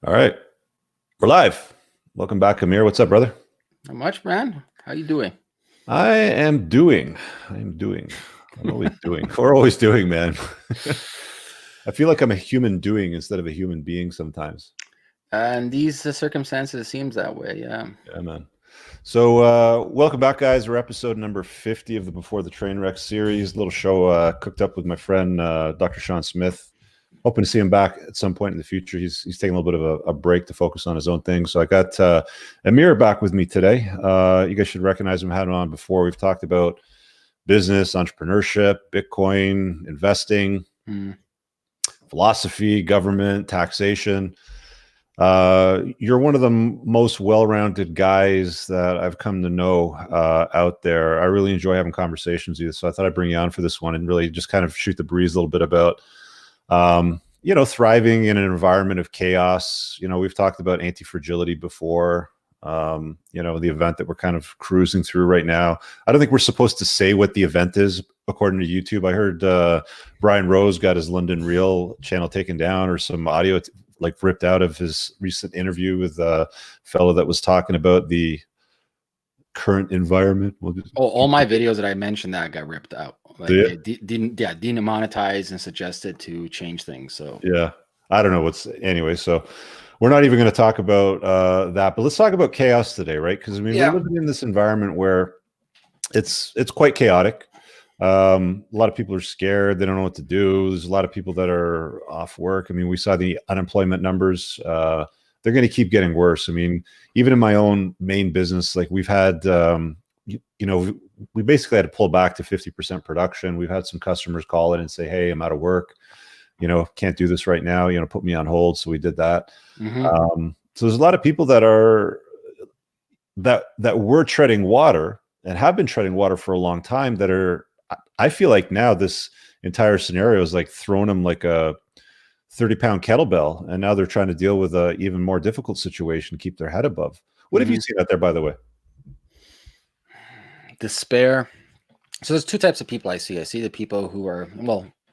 All right, we're live. Welcome back, Ameer. What's up, brother? Not much, man. How you doing? I am doing. I'm always doing. We're always doing, man. I feel like I'm a human doing instead of a human being sometimes. And these circumstances, it seems that way. Yeah. Yeah, man. So, welcome back, guys. We're episode number 50 of the Before the Trainwreck series. Little show cooked up with my friend Dr. Sean Smith. Hoping to see him back at some point in the future. He's taking a little bit of a break to focus on his own thing. So I got Ameer back with me today. You guys should recognize him. Had him on before. We've talked about business, entrepreneurship, Bitcoin, investing, philosophy, government, taxation. You're one of the most well-rounded guys that I've come to know out there. I really enjoy having conversations with you. So I thought I'd bring you on for this one and really just kind of shoot the breeze a little bit about thriving in an environment of chaos. We've talked about anti-fragility before, the event that we're kind of cruising through right now. I don't think we're supposed to say what the event is, according to YouTube. I heard Brian Rose got his London Real channel taken down, or some audio ripped out of his recent interview with a fellow that was talking about the current environment. All my videos that I mentioned that got ripped out. Demonetized and suggested to change things. So yeah, I don't know anyway. So we're not even going to talk about that, but let's talk about chaos today, right? Because we're living in this environment where it's quite chaotic. A lot of people are scared. They don't know what to do. There's a lot of people that are off work. We saw the unemployment numbers. They're going to keep getting worse. Even in my own main business, we've had, we basically had to pull back to 50% production. We've had some customers call in and say, "Hey, I'm out of work. Can't do this right now. Put me on hold." So we did that. So there's a lot of people that were treading water and have been treading water for a long time that are, I feel like now this entire scenario is throwing them like a 30-pound kettlebell, and now they're trying to deal with a even more difficult situation to keep their head above. What have you seen out there, by the way? Despair. So there's two types of people I see. I see the people who are,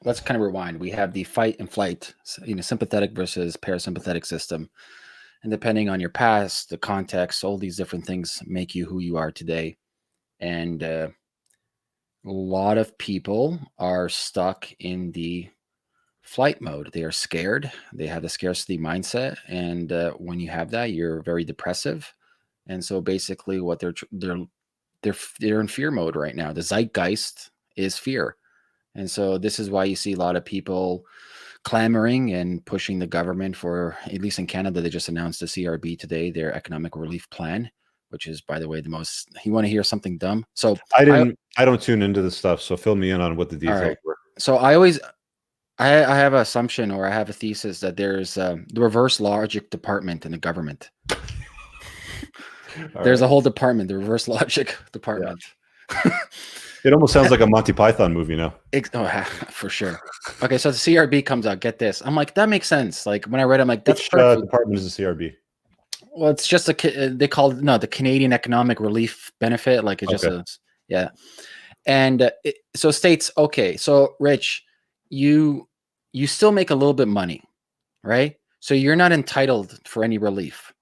let's kind of rewind. We have the fight and flight, sympathetic versus parasympathetic system. And depending on your past, the context, all these different things make you who you are today. And a lot of people are stuck in the flight mode. They are scared. They have the scarcity mindset. And when you have that, you're very depressive. And so basically what they're in fear mode right now. The zeitgeist is fear. And so this is why you see a lot of people clamoring and pushing the government for, at least in Canada, they just announced the CRB today, their economic relief plan, which is, by the way, you want to hear something dumb? So I don't tune into this stuff. So fill me in on what the details were. So I have an assumption, or I have a thesis that there's the reverse logic department in the government. There's a whole department, the reverse logic department. Yeah. It almost sounds like a Monty Python movie now. For sure. Okay, so the CRB comes out. Get this. I'm like, that makes sense. When I read it, I'm like, that's Which department is the CRB? Well, it's just they call it, the Canadian Economic Relief Benefit. Yeah. And so states, okay, so Rich, you still make a little bit of money, right? So you're not entitled for any relief.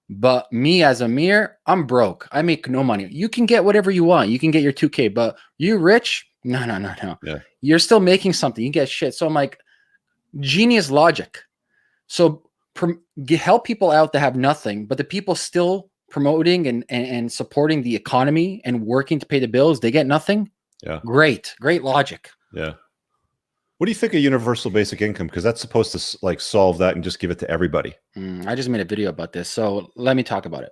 But me as Ameer, I'm broke. I make no money. You can get whatever you want. You can get your 2K, but you rich? No. Yeah. You're still making something. You get shit. So I'm like, genius logic. So help people out that have nothing, but the people still promoting and supporting the economy and working to pay the bills, they get nothing. Yeah. Great logic. Yeah. What do you think of universal basic income? Because that's supposed to solve that and just give it to everybody. I just made a video about this, so let me talk about it.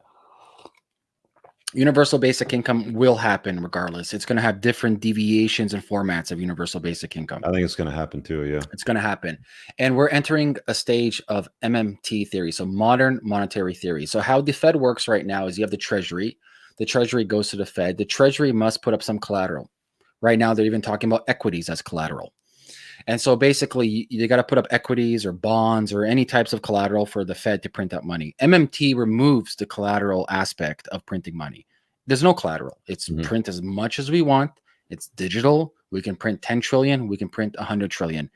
Universal basic income will happen regardless. It's going to have different deviations and formats of universal basic income. I think it's going to happen too, yeah. It's going to happen. And we're entering a stage of MMT theory, so modern monetary theory. So how the Fed works right now is you have the Treasury. The Treasury goes to the Fed. The Treasury must put up some collateral. Right now, they're even talking about equities as collateral. And so basically, you got to put up equities or bonds or any types of collateral for the Fed to print out money. MMT removes the collateral aspect of printing money. There's no collateral. It's print as much as we want It's digital. We can print 10 trillion. We can print 100 trillion.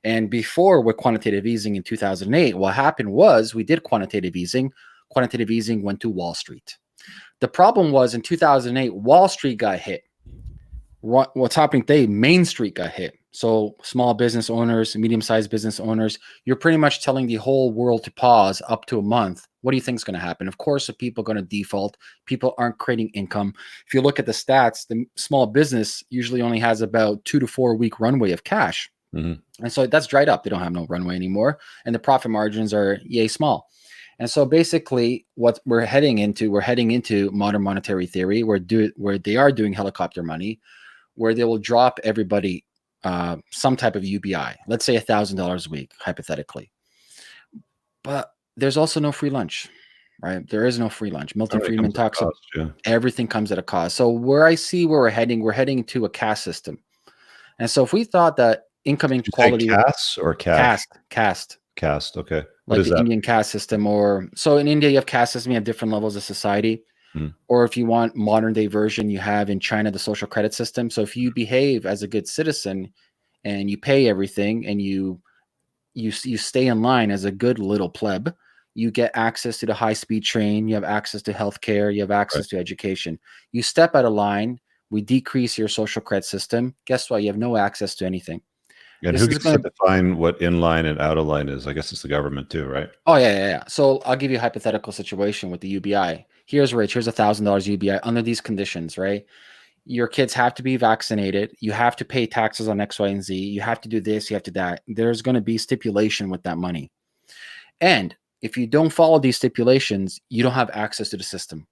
And before with quantitative easing in 2008, what happened was we did quantitative easing. Quantitative easing went to Wall Street. The problem was in 2008, Wall Street got hit. What's happening today? Main Street got hit. So small business owners, medium-sized business owners, you're pretty much telling the whole world to pause up to a month. What do you think is going to happen? Of course, if people are going to default, people aren't creating income. If you look at the stats, the small business usually only has about 2 to 4 week runway of cash. And so that's dried up. They don't have no runway anymore. And the profit margins are yay small. And so basically what we're heading into modern monetary theory, where they are doing helicopter money, where they will drop everybody some type of UBI, let's say $1,000 a week, hypothetically. But there's also no free lunch, right? There is no free lunch. Milton Friedman talks about everything comes at a cost. So where we're heading to a caste system. And so if we thought that income inequality, caste or caste? Caste. Okay. What like the Indian caste system, or so in India you have caste system, you have different levels of society. Or if you want modern day version, you have in China the social credit system. So if you behave as a good citizen and you pay everything and you stay in line as a good little pleb, you get access to the high-speed train, you have access to healthcare, you have access to education. You step out of line, we decrease your social credit system. Guess what? You have no access to anything. And who gets to define what in line and out of line is? I guess it's the government too, right? Oh, yeah. So I'll give you a hypothetical situation with the UBI. Here's Rich. Here's $1,000 UBI under these conditions, right? Your kids have to be vaccinated. You have to pay taxes on X, Y, and Z. You have to do this. You have to do that. There's going to be stipulation with that money. And if you don't follow these stipulations, you don't have access to the system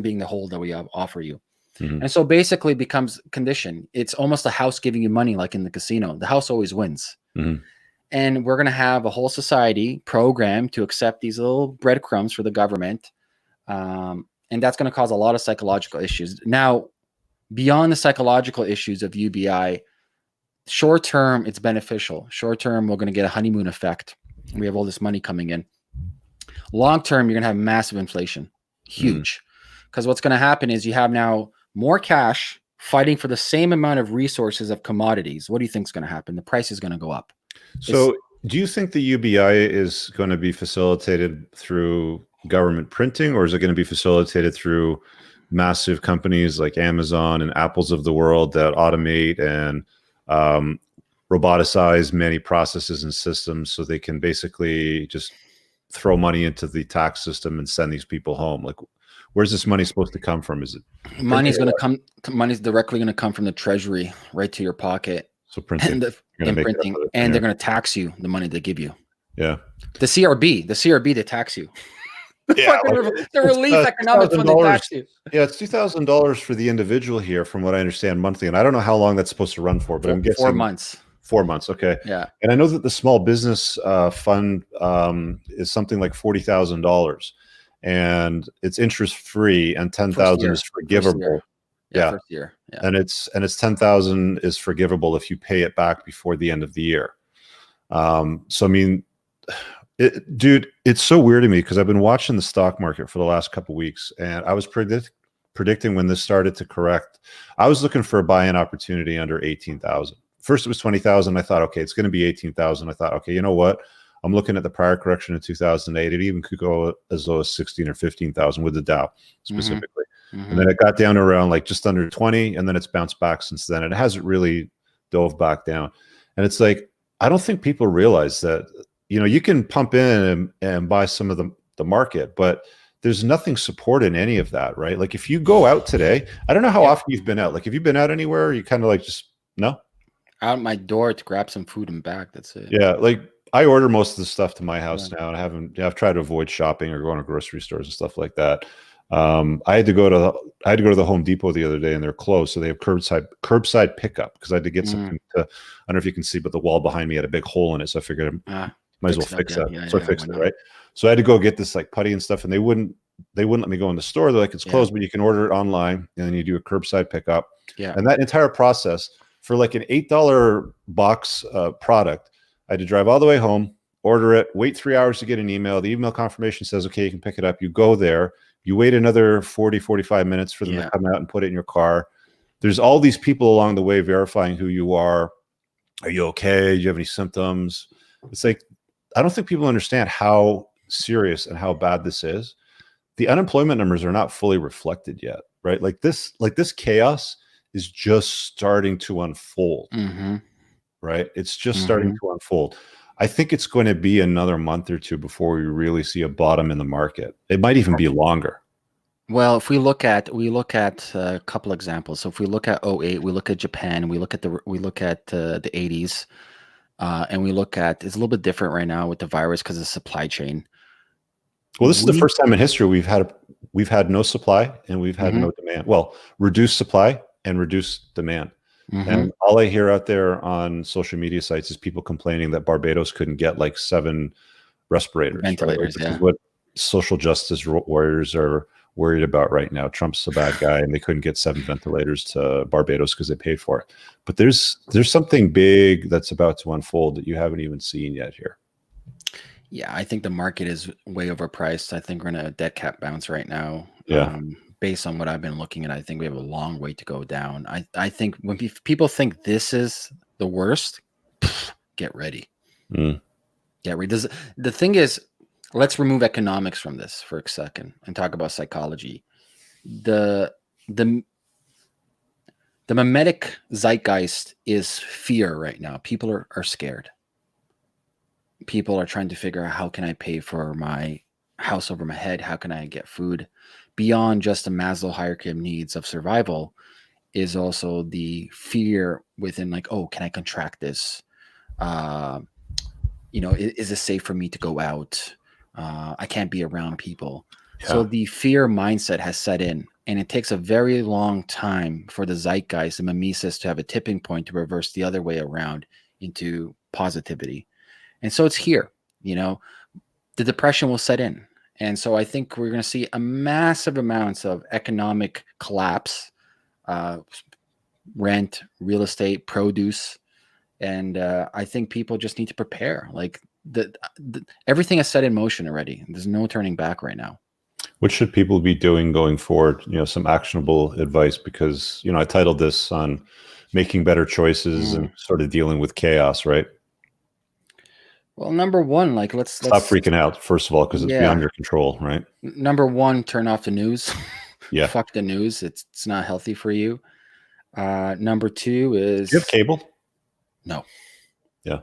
being the whole that we offer you. And so basically it becomes condition. It's almost a house giving you money like in the casino. The house always wins. And we're going to have a whole society programmed to accept these little breadcrumbs for the government. And that's going to cause a lot of psychological issues. Now, beyond the psychological issues of UBI, short term, it's beneficial. Short term, we're going to get a honeymoon effect. We have all this money coming in. Long term, you're going to have massive inflation. Huge. Because what's going to happen is you have now more cash fighting for the same amount of resources of commodities. What do you think is going to happen? The price is going to go up. So do you think the UBI is going to be facilitated through government printing, or is it going to be facilitated through massive companies like Amazon and Apples of the world that automate and roboticize many processes and systems so they can basically just throw money into the tax system and send these people home? Like, where's this money supposed to come from? Is it money's directly going to come from the treasury right to your pocket? So printing, and printing, and they're going to tax you the money they give you. Yeah. The CRB, they tax you. Yeah, the relief economics when they tax you. Yeah, it's $2,000 for the individual here, from what I understand, monthly. And I don't know how long that's supposed to run for, but I'm guessing 4 months. 4 months. Okay. Yeah. And I know that the small business fund is something like $40,000, and it's interest free, and 10,000 is forgivable. First year. Yeah. And it's 10,000 is forgivable if you pay it back before the end of the year. So I mean, dude, it's so weird to me because I've been watching the stock market for the last couple of weeks, and I was predicting when this started to correct. I was looking for a buy-in opportunity under 18,000. First it was 20,000. I thought, okay, it's going to be 18,000. I thought, okay, you know what? I'm looking at the prior correction in 2008. It even could go as low as 16 or 15,000 with the Dow specifically. And then it got down to around like just under 20, and then it's bounced back since then. And it hasn't really dove back down. And it's like, I don't think people realize that, you know, you can pump in and buy some of the market, but there's nothing supporting any of that, right? Like if you go out today, I don't know how often you've been out. Like, have you been out anywhere? Or you kind of like just, no? Out my door to grab some food and back. That's it. Yeah. Like I order most of the stuff to my house now, and I've tried to avoid shopping or going to grocery stores and stuff like that. I had to go to the Home Depot the other day, and they're closed, so they have curbside pickup because I had to get something to, I don't know if you can see, but the wall behind me had a big hole in it, so I figured I might as well fix that. So I fixed it, right? So I had to go get this like putty and stuff, and they wouldn't let me go in the store. They're like, it's closed, but you can order it online, and then you do a curbside pickup. Yeah. And that entire process for like an $8 box product, I had to drive all the way home, order it, wait 3 hours to get an email. The email confirmation says, okay, you can pick it up. You go there. You wait another 40, 45 minutes for them to come out and put it in your car. there's all these people along the way verifying who you are. Are you okay? Do you have any symptoms? It's like, I don't think people understand how serious and how bad this is. The unemployment numbers are not fully reflected yet, right? Like this chaos is just starting to unfold, right? It's just starting to unfold. I think it's going to be another month or two before we really see a bottom in the market. It might even be longer. Well, if we look at a couple examples. So if we look at 08, we look at Japan, we look at the 80s, and we look at, it's a little bit different right now with the virus because of the supply chain. Well, this is the first time in history we've had no supply and we've had no demand. Well, reduced supply and reduced demand. And all I hear out there on social media sites is people complaining that Barbados couldn't get like 7 respirators. Ventilators, right? This is what social justice warriors are worried about right now. Trump's a bad guy and they couldn't get 7 ventilators to Barbados because they paid for it. But there's something big that's about to unfold that you haven't even seen yet here. Yeah, I think the market is way overpriced. I think we're in a dead cat bounce right now. Yeah. Based on what I've been looking at, I think we have a long way to go down. I think when people think this is the worst, get ready. Get ready. The thing is, let's remove economics from this for a second and talk about psychology. The mimetic zeitgeist is fear right now. People are scared. People are trying to figure out, how can I pay for my house over my head? How can I get food? Beyond just the Maslow hierarchy of needs of survival is also the fear within, like, oh, can I contract this? Is it safe for me to go out? I can't be around people. Yeah. So the fear mindset has set in, and it takes a very long time for the zeitgeist, the mimesis, to have a tipping point to reverse the other way around into positivity. And so it's here, the depression will set in. And so I think we're going to see a massive amounts of economic collapse, rent, real estate, produce. And I think people just need to prepare. Like everything is set in motion already. There's no turning back right now. What should people be doing going forward? Some actionable advice, because, I titled this on making better choices and sort of dealing with chaos, right? Well, number one, like let's stop freaking out, first of all, because it's beyond your control, right? Number one, turn off the news. Yeah. Fuck the news. It's not healthy for you. Number two is, do you have cable? No. Yeah.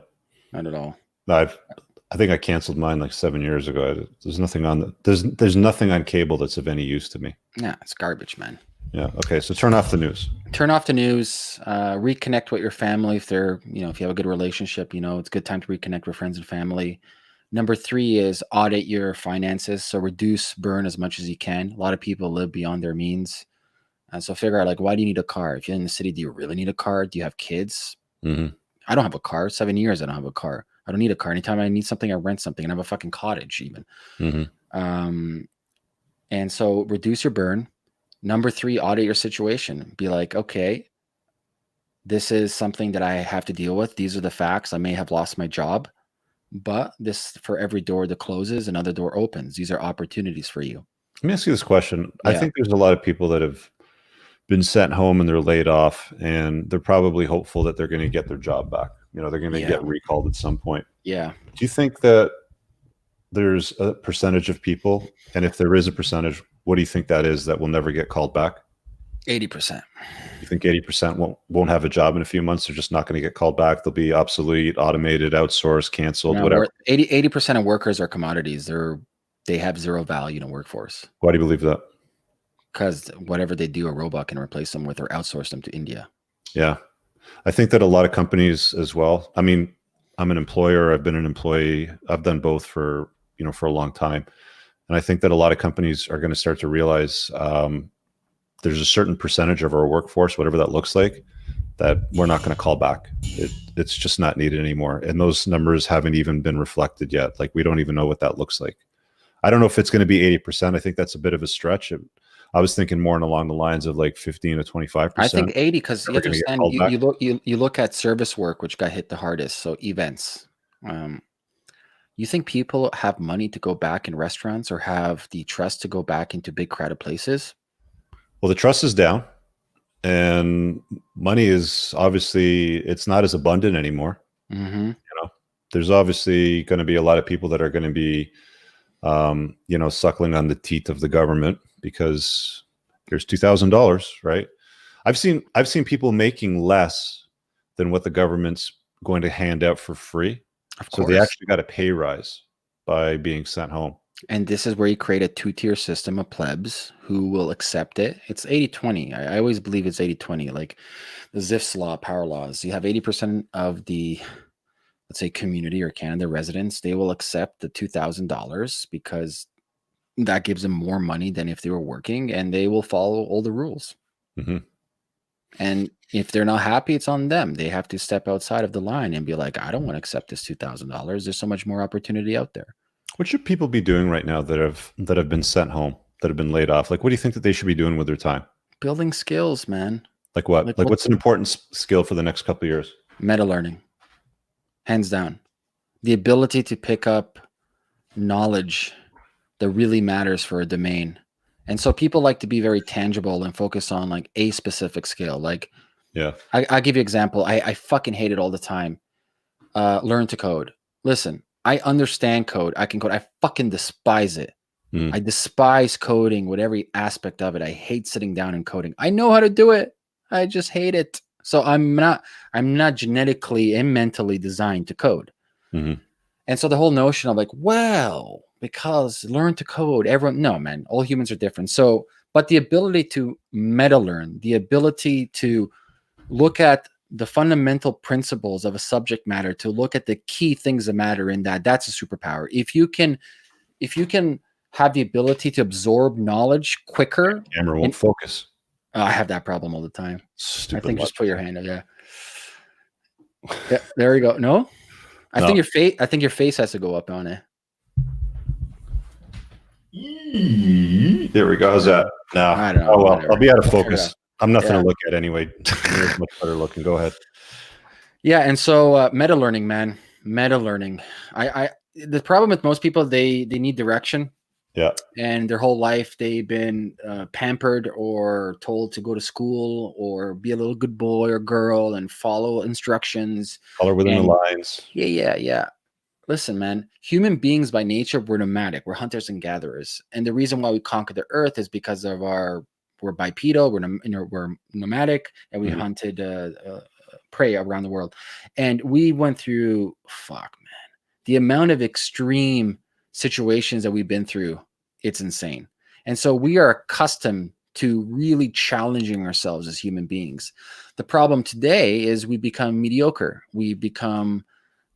Not at all. I think I canceled mine like 7 years ago. There's nothing on there's nothing on cable that's of any use to me. Yeah, it's garbage, man. Yeah. Okay. So turn off the news. Turn off the news. Reconnect with your family if they're, if you have a good relationship. It's a good time to reconnect with friends and family. Number 3 is audit your finances. So reduce burn as much as you can. A lot of people live beyond their means. So figure out, like, why do you need a car? If you're in the city, do you really need a car? Do you have kids? I don't have a car. 7 years I don't have a car. I don't need a car. Anytime I need something, I rent something, and I have a fucking cottage even. And so reduce your burn. Number 3, audit your situation. Be like, okay, this is something that I have to deal with. These are the facts. I may have lost my job, but this, for every door that closes, another door opens. These are opportunities for you. Let me ask you this question. Yeah. I think there's a lot of people that have been sent home and they're laid off, and they're probably hopeful that they're going to get their job back. They're going to get recalled at some point. Yeah. Do you think that there's a percentage of people, and if there is a percentage, what do you think that is, that will never get called back? 80%. You think 80% won't have a job in a few months? They're just not going to get called back. They'll be obsolete, automated, outsourced, canceled, whatever. 80% of workers are commodities. They have zero value in a workforce. Why do you believe that? Because whatever they do, a robot can replace them with, or outsource them to India. Yeah. I think that a lot of companies as well. I mean, I'm an employer. I've been an employee. I've done both for a long time. And I think that a lot of companies are going to start to realize there's a certain percentage of our workforce, whatever that looks like, that we're not going to call back. It's just not needed anymore. And those numbers haven't even been reflected yet. Like, we don't even know what that looks like. I don't know if it's going to be 80%. I think that's a bit of a stretch. I was thinking more along the lines of like 15 to 25%. I think 80, because you understand, you look at service work, which got hit the hardest. So events. You think people have money to go back in restaurants, or have the trust to go back into big crowded places? Well, the trust is down. and money is obviously, it's not as abundant anymore. Mm-hmm. You know, there's obviously going to be a lot of people that are going to be, you know, suckling on the teeth of the government because here's $2,000, right? I've seen people making less than what the government's going to hand out for free. Of So course. they actually got a pay rise by being sent home. And this is where you create a two-tier system of plebs who will accept it. It's 80-20. I always believe it's 80-20. Like the Zipf's law, power laws. You have 80% of the, let's say, community or Canada residents, they will accept the $2,000 because that gives them more money than if they were working, and they will follow all the rules. Mm-hmm. And if they're not happy, it's on them. They have to step outside of the line and be like, I don't want to accept this $2,000. There's so much more opportunity out there. What should people be doing right now that have been sent home, that have been laid off? Like, what do you think that they should be doing with their time? Building skills, man. Like what? Like what's an important skill for the next couple of years? Meta learning, hands down. The ability to pick up knowledge that really matters for a domain. And so people like to be very tangible and focus on like a specific skill. Like, yeah, I'll give you an example. I fucking hate it all the time. Learn to code. Listen, I understand code. I can code. I fucking despise it. I despise coding with every aspect of it. I hate sitting down and coding. I know how to do it. I just hate it. So I'm not genetically and mentally designed to code. Mm-hmm. And so the whole notion of like, well, because learn to code, everyone, no, man, all humans are different. So, but the ability to meta learn, the ability to look at the fundamental principles of a subject matter, to look at the key things that matter in that, that's a superpower. If you can have the ability to absorb knowledge quicker. Camera won't focus. I have that problem all the time. Stupid. I think just put your hand up. Yeah, there you go. No, I think your face has to go up on it. There we go. How's that? No. I don't know. Oh well, whatever. I'll be out of focus. I'm nothing Yeah. to look at anyway. It's much better looking. Go ahead. Yeah, and so meta learning, man. Meta learning. The problem with most people, they need direction. Yeah. And their whole life they've been pampered or told to go to school or be a little good boy or girl and follow instructions. Color within the lines. Yeah. Listen, man, human beings by nature, we're nomadic. We're hunters and gatherers. And the reason why we conquer the earth is because of we're bipedal, we're nomadic, and we hunted prey around the world. And we went through, the amount of extreme situations that we've been through, it's insane. And so we are accustomed to really challenging ourselves as human beings. The problem today is we become mediocre. We become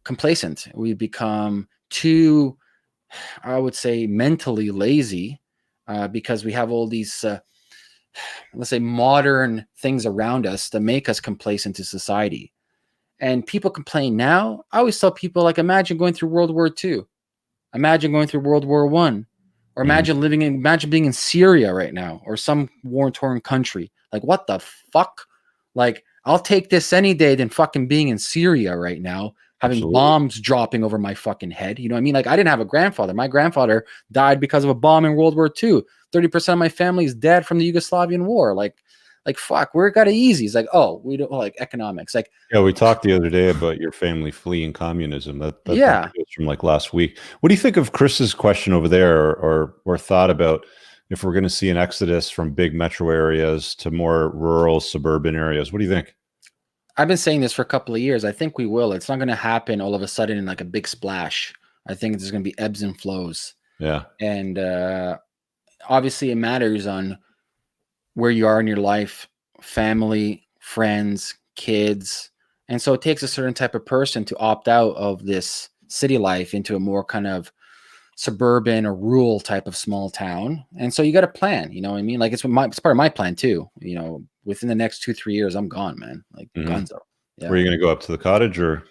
complacent. We become too, I would say, mentally lazy because we have all these, let's say, modern things around us that make us complacent to society. And people complain now. I always tell people, like, imagine going through World War II. Imagine going through World War I. Or imagine being in Syria right now or some war-torn country. Like, what the fuck? Like, I'll take this any day than fucking being in Syria right now, having bombs dropping over my fucking head. You know what I mean? Like, I didn't have a grandfather. My grandfather died because of a bomb in World War II. 30% of my family is dead from the Yugoslavian war. Like fuck, we're got it easy. It's like, oh, we don't like economics. Like, yeah, we talked the other day about your family fleeing communism. That yeah, goes from like last week. What do you think of Chris's question over there, or thought about if we're going to see an exodus from big metro areas to more rural suburban areas? What do you think? I've been saying this for a couple of years. I think we will. It's not going to happen all of a sudden in like a big splash. I think there's going to be ebbs and flows. Yeah, and obviously it matters on where you are in your life, family, friends, kids. And so it takes a certain type of person to opt out of this city life into a more kind of suburban or rural type of small town. And so you got to plan, you know what I mean? Like it's part of my plan too. You know, within the next 2-3 years, I'm gone, man. Like gonzo. Yeah. Were you going to go up to the cottage or?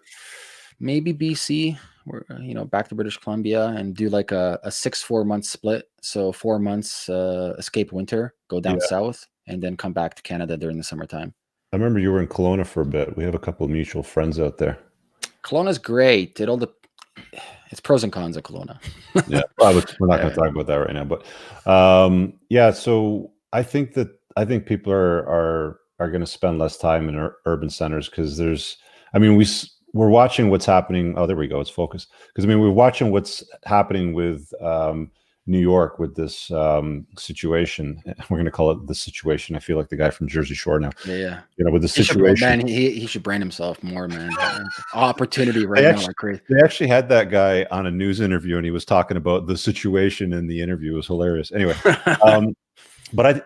Maybe BC, or, back to British Columbia and do like a 6-4 month split. So 4 months, escape winter, go down south, and then come back to Canada during the summertime. I remember you were in Kelowna for a bit. We have a couple of mutual friends out there. Kelowna's great. It's pros and cons of Kelowna. Yeah, well, we're not going to talk about that right now. But yeah, so I think people are are going to spend less time in urban centers because we're watching what's happening. Oh, there we go. It's focused. Because we're watching what's happening with New York with this situation. We're going to call it the situation. I feel like the guy from Jersey Shore now. Yeah. With the situation. He should brand himself more, man. Opportunity right now. They actually had that guy on a news interview, and he was talking about the situation in the interview. It was hilarious. Anyway, but I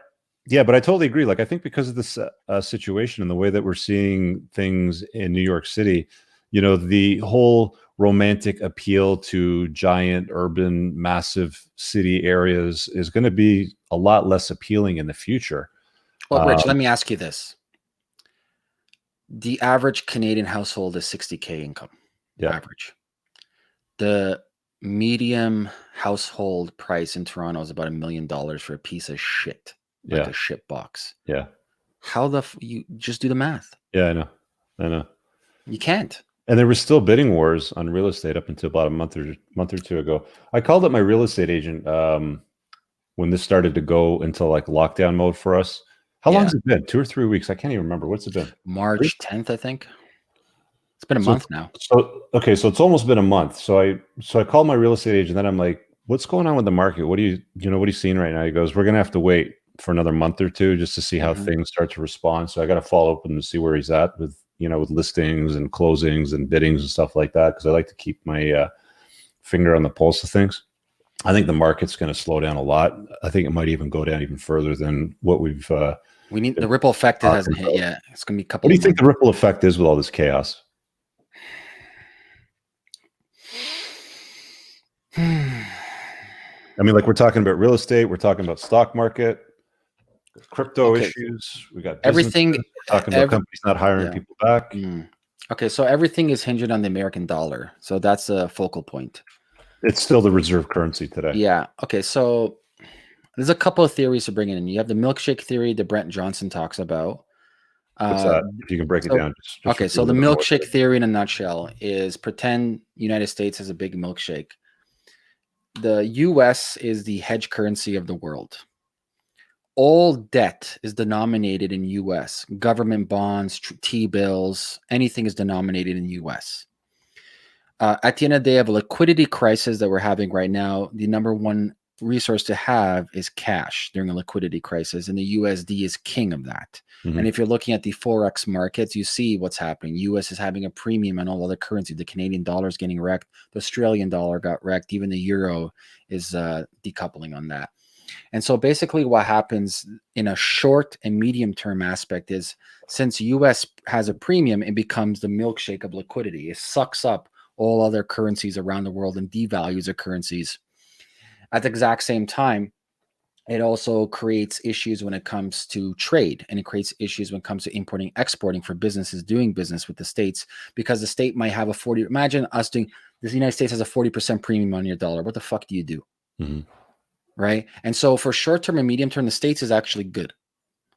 totally agree. Like, I think because of this situation and the way that we're seeing things in New York City, the whole romantic appeal to giant urban massive city areas is going to be a lot less appealing in the future. Well, Rich, let me ask you this. The average Canadian household is $60K income. Average. The medium household price in Toronto is about $1 million for a piece of shit. Like a shit box. Yeah. How you just do the math? Yeah, I know. You can't. And there were still bidding wars on real estate up until about a month or two ago. I called up my real estate agent when this started to go into like lockdown mode for us. How long has it been? 2 or 3 weeks? I can't even remember. What's it been? March 10th, I think. It's been a month now. So it's almost been a month. So I called my real estate agent. Then I'm like, "What's going on with the market? What are you seeing right now?" He goes, "We're gonna have to wait for another month or two just to see how things start to respond." So I got to follow up with him to see where he's at with with listings and closings and biddings and stuff like that, because I like to keep my finger on the pulse of things. I think the market's going to slow down a lot. I think it might even go down even further than what we've. We need the ripple effect that hasn't hit yet. It's going to be a couple. What do you think the ripple effect is with all this chaos? Like, we're talking about real estate, we're talking about stock market, crypto issues. We got everything. We're talking about companies not hiring people back. Okay, so everything is hinged on the American dollar. So that's a focal point. It's still the reserve currency today. Yeah. Okay, so there's a couple of theories to bring in. You have the milkshake theory that Brent Johnson talks about. What's that? If you can break it down. Just so the milkshake theory in a nutshell is pretend United States has a big milkshake. The U.S. is the hedge currency of the world. All debt is denominated in U.S. Government bonds, T-bills, anything is denominated in U.S. At the end of the day, of a liquidity crisis that we're having right now, the number one resource to have is cash during a liquidity crisis, and the USD is king of that. And if you're looking at the Forex markets, you see what's happening. US is having a premium on all other currency. The Canadian dollar is getting wrecked. The Australian dollar got wrecked. Even the euro is decoupling on that. And so basically what happens in a short and medium term aspect is, since US has a premium, it becomes the milkshake of liquidity. It sucks up all other currencies around the world and devalues their currencies. At the exact same time, it also creates issues when it comes to trade, and it creates issues when it comes to importing, exporting for businesses doing business with the States, because the state might have imagine us doing this. The United States has a 40% premium on your dollar. What the fuck do you do? Right? And so for short term and medium term, the States is actually good.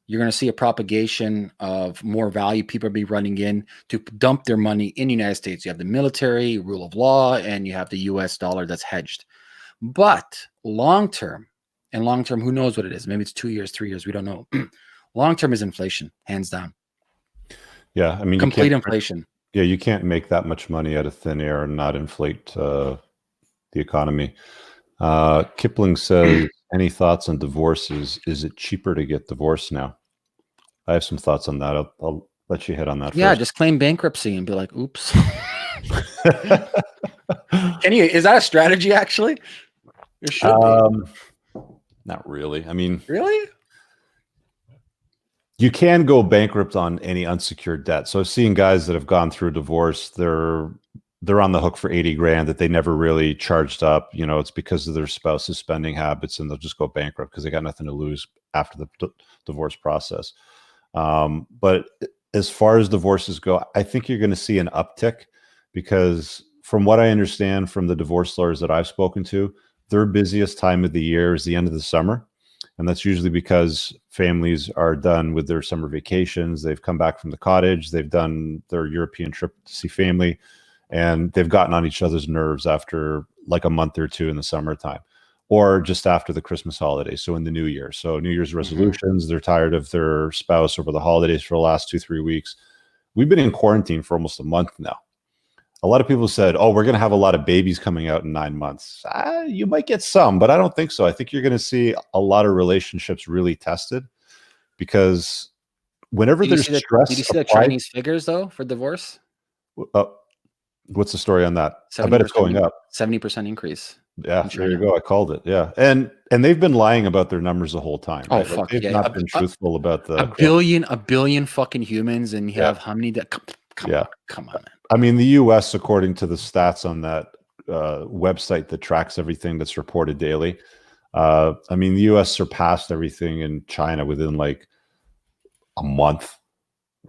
You're going to see a propagation of more value. People will be running in to dump their money in the United States. You have the military, rule of law, and you have the US dollar that's hedged. But long term, who knows what it is? Maybe it's 2 years, 3 years. We don't know. Long term is inflation, hands down. Yeah, complete inflation. Yeah, you can't make that much money out of thin air and not inflate the economy. Kipling says, "Any thoughts on divorces? Is it cheaper to get divorced now?" I have some thoughts on that. I'll let you hit on that. Yeah, first. Just claim bankruptcy and be like, "Oops." Is that a strategy? Actually, it should be. Not really. Really? You can go bankrupt on any unsecured debt. So I've seen guys that have gone through a divorce. They're on the hook for 80 grand that they never really charged up. It's because of their spouse's spending habits, and they'll just go bankrupt because they got nothing to lose after the divorce process. But as far as divorces go, I think you're going to see an uptick, because from what I understand from the divorce lawyers that I've spoken to, their busiest time of the year is the end of the summer. And that's usually because families are done with their summer vacations. They've come back from the cottage. They've done their European trip to see family, and they've gotten on each other's nerves after like a month or two in the summertime. or just after the Christmas holidays. So in the new year. So New Year's resolutions, they're tired of their spouse over the holidays for the last 2-3 weeks. We've been in quarantine for almost a month now. A lot of people said, oh, we're going to have a lot of babies coming out in 9 months. You might get some, but I don't think so. I think you're going to see a lot of relationships really tested, because whenever there's stress. Did you see the Chinese figures, though, for divorce? What's the story on that? I bet it's going up. 70% increase. Yeah, there you go. I called it. Yeah, and they've been lying about their numbers the whole time. Oh, right? fuck, they've not been truthful about the a billion fucking humans, and you have how many that? Come on, man. I mean, the U.S., according to the stats on that website that tracks everything that's reported daily, I mean, the U.S. surpassed everything in China within like a month,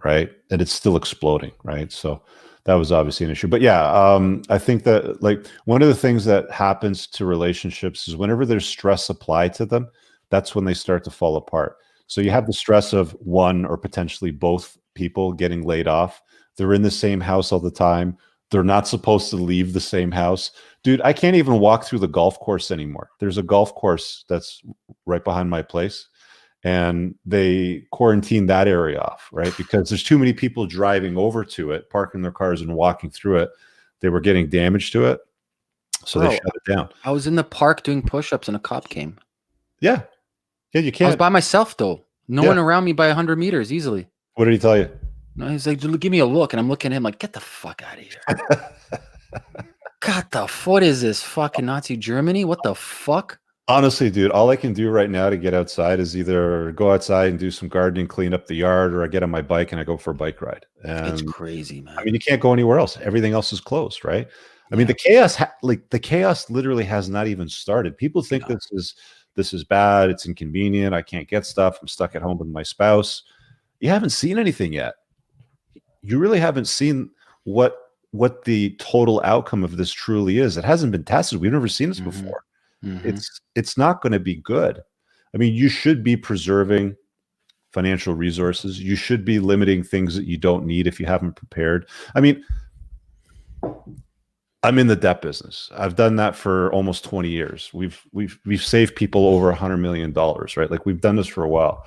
right? And it's still exploding, right? So that was obviously an issue. But yeah, I think that like one of the things that happens to relationships is whenever there's stress applied to them, that's when they start to fall apart. So you have the stress of one or potentially both people getting laid off. They're in the same house all the time. They're not supposed to leave the same house. Dude, I can't even walk through the golf course anymore. There's a golf course that's right behind my place, and they quarantined that area off, right? Because there's too many people driving over to it, parking their cars and walking through it. They were getting damage to it, so they shut it down. I was in the park doing push-ups and a cop came. Yeah, you can't. I was by myself, though. No one around me by 100 meters easily. What did he tell you? No, he's like, give me a look. And I'm looking at him like, get the fuck out of here. God, what is this? Fucking Nazi Germany? What the fuck? Honestly, dude, all I can do right now to get outside is either go outside and do some gardening, clean up the yard, or I get on my bike and I go for a bike ride. And it's crazy, man. I mean, you can't go anywhere else. Everything else is closed, right? I mean, the chaos, the chaos literally has not even started. People think this is bad. It's inconvenient. I can't get stuff. I'm stuck at home with my spouse. You haven't seen anything yet. You really haven't seen what the total outcome of this truly is. It hasn't been tested. We've never seen this before. It's not going to be good. I mean, you should be preserving financial resources. You should be limiting things that you don't need if you haven't prepared. I mean, I'm in the debt business. I've done that for almost 20 years. We've saved people over $100 million, right? Like, we've done this for a while.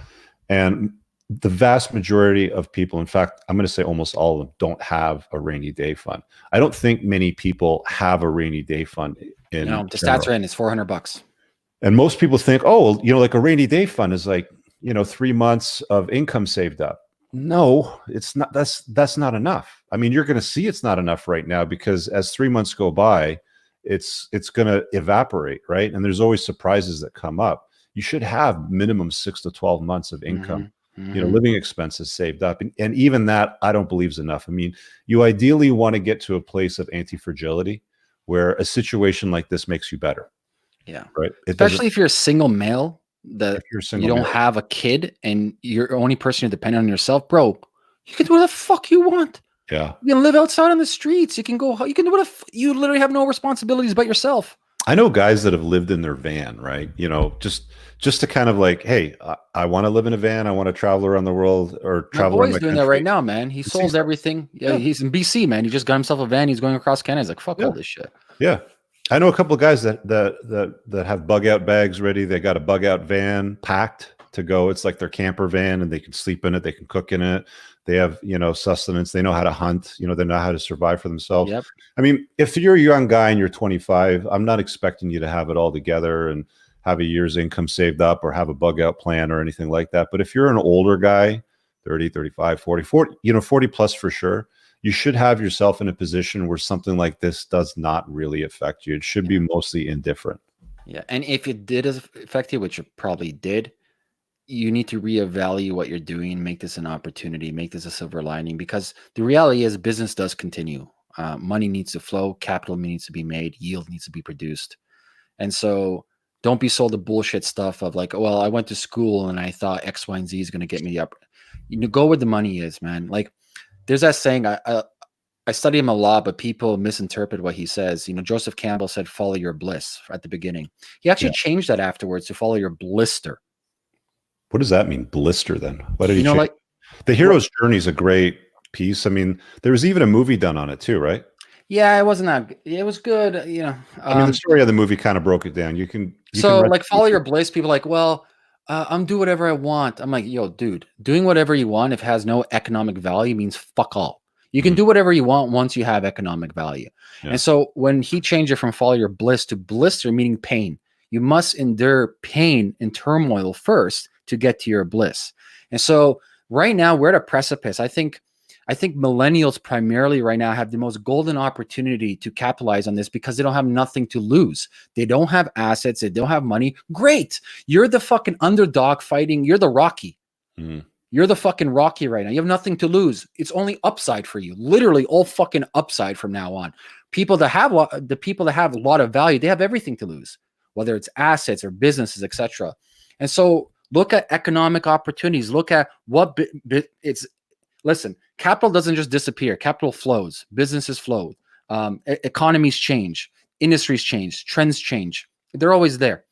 And the vast majority of people, in fact, I'm going to say almost all of them, don't have a rainy day fund. I don't think many people have a rainy day fund. The stats are in, it's $400. And most people think, oh, well, like a rainy day fund is like, 3 months of income saved up. No, it's not. That's not enough. I mean, you're going to see it's not enough right now, because as 3 months go by, it's going to evaporate, right? And there's always surprises that come up. You should have minimum 6 to 12 months of income. Living expenses saved up. And even that, I don't believe is enough. I mean, you ideally want to get to a place of anti-fragility where a situation like this makes you better. Yeah. Right. Especially if you're a single male, you don't have a kid and you're the only person you're dependent on yourself, bro. You can do what the fuck you want. Yeah. You can live outside on the streets. You can do you literally have no responsibilities but yourself. I know guys that have lived in their van, right? Just to kind of like, hey, I want to live in a van. I want to travel around the world or travel around my doing country. that right now, man. He sold everything. Yeah, he's in BC, man. He just got himself a van. He's going across Canada. He's like, fuck all this shit. Yeah. I know a couple of guys that have bug out bags ready. They got a bug out van packed to go. It's like their camper van, and they can sleep in it. They can cook in it. They have, sustenance. They know how to hunt. They know how to survive for themselves. Yep. I mean, if you're a young guy and you're 25, I'm not expecting you to have it all together and have a year's income saved up or have a bug out plan or anything like that. But if you're an older guy, 30, 35, 40, 40 plus for sure, you should have yourself in a position where something like this does not really affect you. It should be mostly indifferent. Yeah. And if it did affect you, which it probably did, you need to reevaluate what you're doing and make this an opportunity, make this a silver lining, because the reality is business does continue. Money needs to flow, capital needs to be made, yield needs to be produced. And so don't be sold the bullshit stuff of like, well, I went to school and I thought X, Y, and Z is going to get me the up. Go where the money is, man. Like, there's that saying, I study him a lot, but people misinterpret what he says. Joseph Campbell said, follow your bliss at the beginning. He actually changed that afterwards to follow your blister. What does that mean? Blister then? What did he change? Like The Hero's Journey is a great piece. I mean, there was even a movie done on it too, right? Yeah, it wasn't that. It was good, you know. I mean, the story of the movie kind of broke it down. You can So rest like follow your bliss. People are like, well, I'm do whatever I want. I'm like, yo, dude, doing whatever you want if it has no economic value means fuck all. You can Mhm. do whatever you want once you have economic value. Yeah. And so when he changed it from follow your bliss to blister, meaning pain, you must endure pain and turmoil first to get to your bliss. And so right now we're at a precipice. I think millennials primarily right now have the most golden opportunity to capitalize on this because they don't have nothing to lose. They don't have assets. They don't have money. Great. You're the fucking underdog fighting. You're the Rocky. Mhm. You're the fucking Rocky right now. You have nothing to lose. It's only upside for you. Literally all fucking upside from now on. The people that have a lot of value, they have everything to lose, whether it's assets or businesses, etc. And so look at economic opportunities. Look at what it's. Listen, capital doesn't just disappear. Capital flows. Businesses flow. Economies change. Industries change. Trends change. They're always there.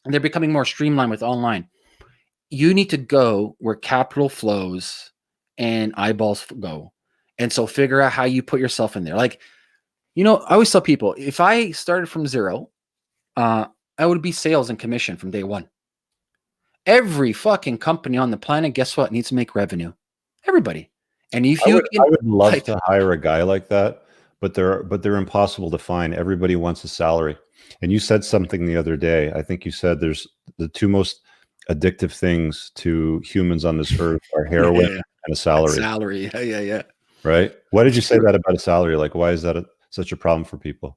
And they're becoming more streamlined with online. You need to go where capital flows and eyeballs go. And so figure out how you put yourself in there. Like, I always tell people, if I started from zero, I would be sales and commission from day one. Every fucking company on the planet, guess what, needs to make revenue. Everybody. And if I you would can, I would love like, to hire a guy like that, but they're impossible to find. Everybody wants a salary. And you said something the other day. I think you said there's the two most addictive things to humans on this earth are heroin yeah, and a salary, salary. Yeah. right? Why did you It's say true. that about a salary? Like, why is that such a problem for people?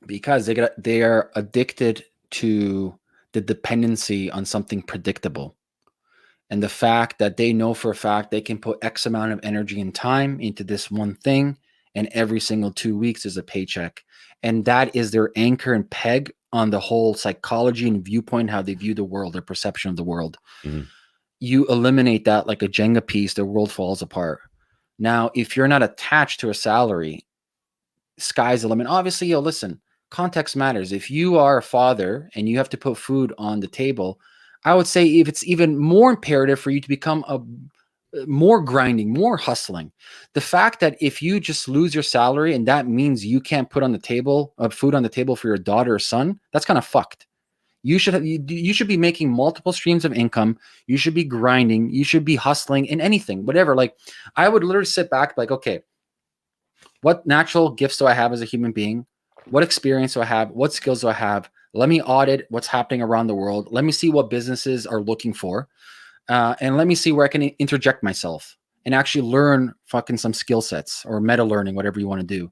Because they are addicted to the dependency on something predictable. And the fact that they know for a fact they can put X amount of energy and time into this one thing, and every single 2 weeks is a paycheck. And that is their anchor and peg on the whole psychology and viewpoint, how they view the world, their perception of the world. Mhm. You eliminate that like a Jenga piece, the world falls apart. Now, if you're not attached to a salary, sky's the limit. Obviously, listen, context matters. If you are a father and you have to put food on the table, I would say if it's even more imperative for you to become a more grinding, more hustling. The fact that if you just lose your salary and that means you can't put on the table food on the table for your daughter or son, that's kind of fucked. You should be making multiple streams of income. You should be grinding. You should be hustling in anything, whatever. Like I would literally sit back like, okay, what natural gifts do I have as a human being? What experience do I have? What skills do I have? Let me audit what's happening around the world. Let me see what businesses are looking for. And let me see where I can interject myself and actually learn fucking some skill sets or meta learning, whatever you want to do.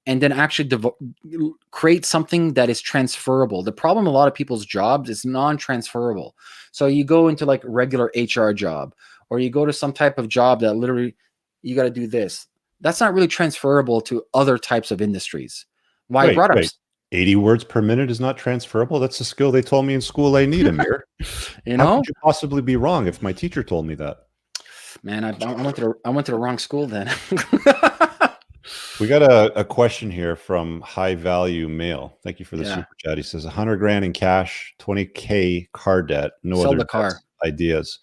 And then actually create something that is transferable. The problem a lot of people's jobs is non-transferable. So you go into like regular HR job, or you go to some type of job that literally you got to do this. That's not really transferable to other types of industries. Why I brought up, Wait. 80 words per minute is not transferable. That's a skill they told me in school I need, Amir. How could you possibly be wrong if my teacher told me that? Man, I went to the wrong school then. We got a question here from High Value Mail. Thank you for the super chat. He says 100 grand in cash, 20K car debt, no Sell other the car. ideas.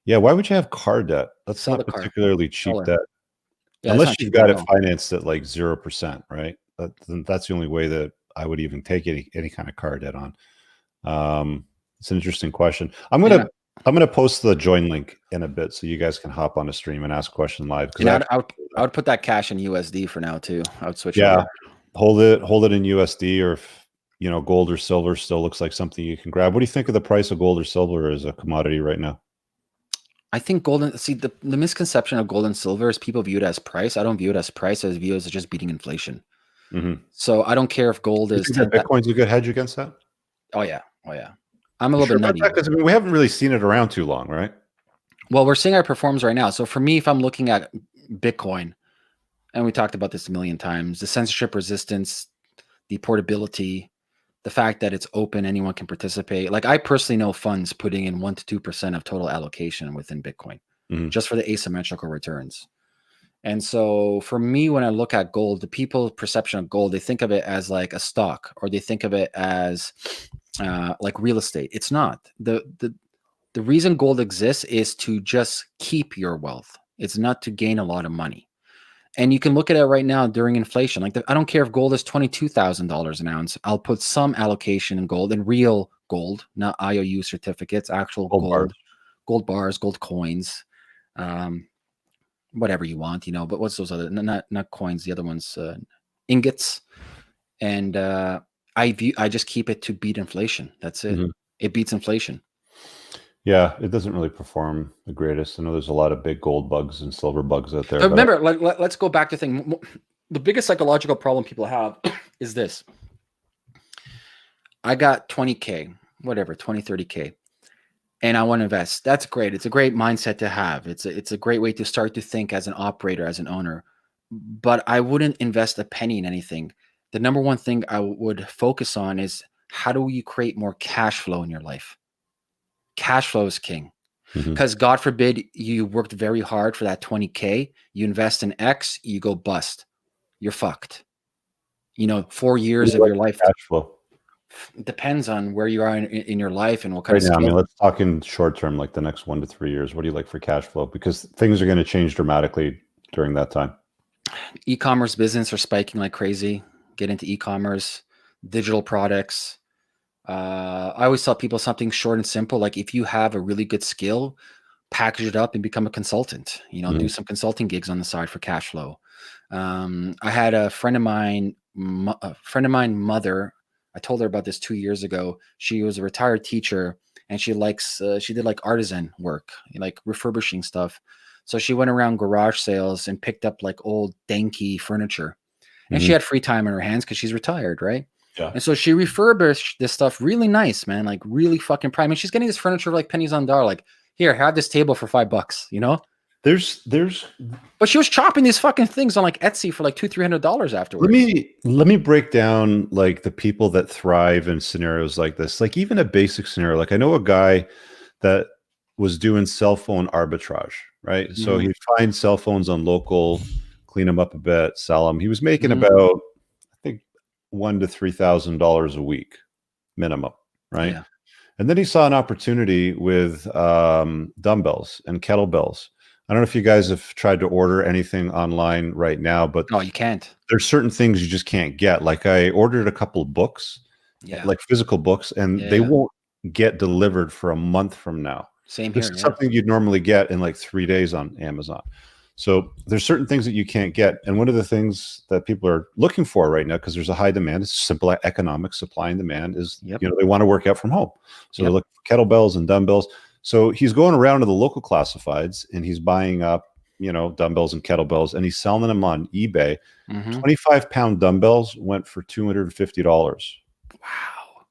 Yeah, why would you have car debt? That's Sell not the car. particularly cheap debt. Yeah, unless you've got it financed at like 0%, right? That's the only way that I would even take any kind of car debt on. It's an interesting question. I'm gonna post the join link in a bit so you guys can hop on a stream and ask question live. Because I would put that cash in USD for now too. I would switch. Yeah, hold it in USD, or if gold or silver still looks like something you can grab. What do you think of the price of gold or silver as a commodity right now? I think gold and the misconception of gold and silver is people view it as price. I don't view it as price. I view it as just beating inflation. Mm-hmm. So I don't care if gold is. Bitcoin's a good hedge against that. Oh yeah. I'm a little bit nutty because we haven't really seen it around too long, right? Well, we're seeing how it performs right now. So for me, if I'm looking at Bitcoin, and we talked about this a million times, the censorship resistance, the portability, the fact that it's open, anyone can participate. Like I personally know funds putting in 1% to 2% of total allocation within Bitcoin, just for the asymmetrical returns. And so for me, when I look at gold, the people's perception of gold, they think of it as like a stock, or they think of it as like real estate. It's not. The reason gold exists is to just keep your wealth. It's not to gain a lot of money. And you can look at it right now during inflation. Like I don't care if gold is $22,000 an ounce. I'll put some allocation in gold, and real gold, not IOU certificates, actual gold, gold bars, gold coins, whatever you want, you know. But what's those other? Not coins. The other ones, ingots. And I just keep it to beat inflation. That's it. Mm-hmm. It beats inflation. Yeah, it doesn't really perform the greatest. I know there's a lot of big gold bugs and silver bugs out there. But remember, let's go back to the thing. The biggest psychological problem people have is this. I got 20K, whatever, 20, 30K, and I want to invest. That's great. It's a great mindset to have. It's a great way to start to think as an operator, as an owner. But I wouldn't invest a penny in anything. The number one thing I would focus on is how do you create more cash flow in your life? Cash flow is king. Because God forbid you worked very hard for that 20K, you invest in X, you go bust. You're fucked. You know, 4 years of your life. Cash flow. It depends on where you are in your life and what kind of skill. I mean, let's talk in short term, like the next 1 to 3 years. What do you like for cash flow? Because things are going to change dramatically during that time. E-commerce business are spiking like crazy. Get into e-commerce, digital products. I always tell people something short and simple. Like if you have a really good skill, package it up and become a consultant, you know, do some consulting gigs on the side for cash flow. I had a friend of mine, mother, I told her about this 2 years ago. She was a retired teacher and she did like artisan work, like refurbishing stuff. So she went around garage sales and picked up like old danky furniture. And she had free time in her hands because she's retired, right? Yeah. And so she refurbished this stuff really nice, man, like really fucking prime. And she's getting this furniture like pennies on the dollar. Like, here, have this table for $5, you know? But she was chopping these fucking things on like Etsy for like $200-$300 afterwards. Let me break down like the people that thrive in scenarios like this. Like even a basic scenario. Like I know a guy that was doing cell phone arbitrage, right? So he'd find cell phones on local, clean them up a bit, sell them. He was making about, I think, $1,000 to $3,000 a week minimum, right? Yeah. And then he saw an opportunity with dumbbells and kettlebells. I don't know if you guys have tried to order anything online right now, but no, you can't. There's certain things you just can't get. Like I ordered a couple of books, like physical books, and they won't get delivered for a month from now. Same here. This is something you'd normally get in like 3 days on Amazon. So there's certain things that you can't get. And one of the things that people are looking for right now, because there's a high demand, it's simple economic supply and demand, is you know, they want to work out from home. So they're looking for kettlebells and dumbbells. So he's going around to the local classifieds and he's buying up, you know, dumbbells and kettlebells, and he's selling them on eBay. 25-pound dumbbells went for $250. Wow.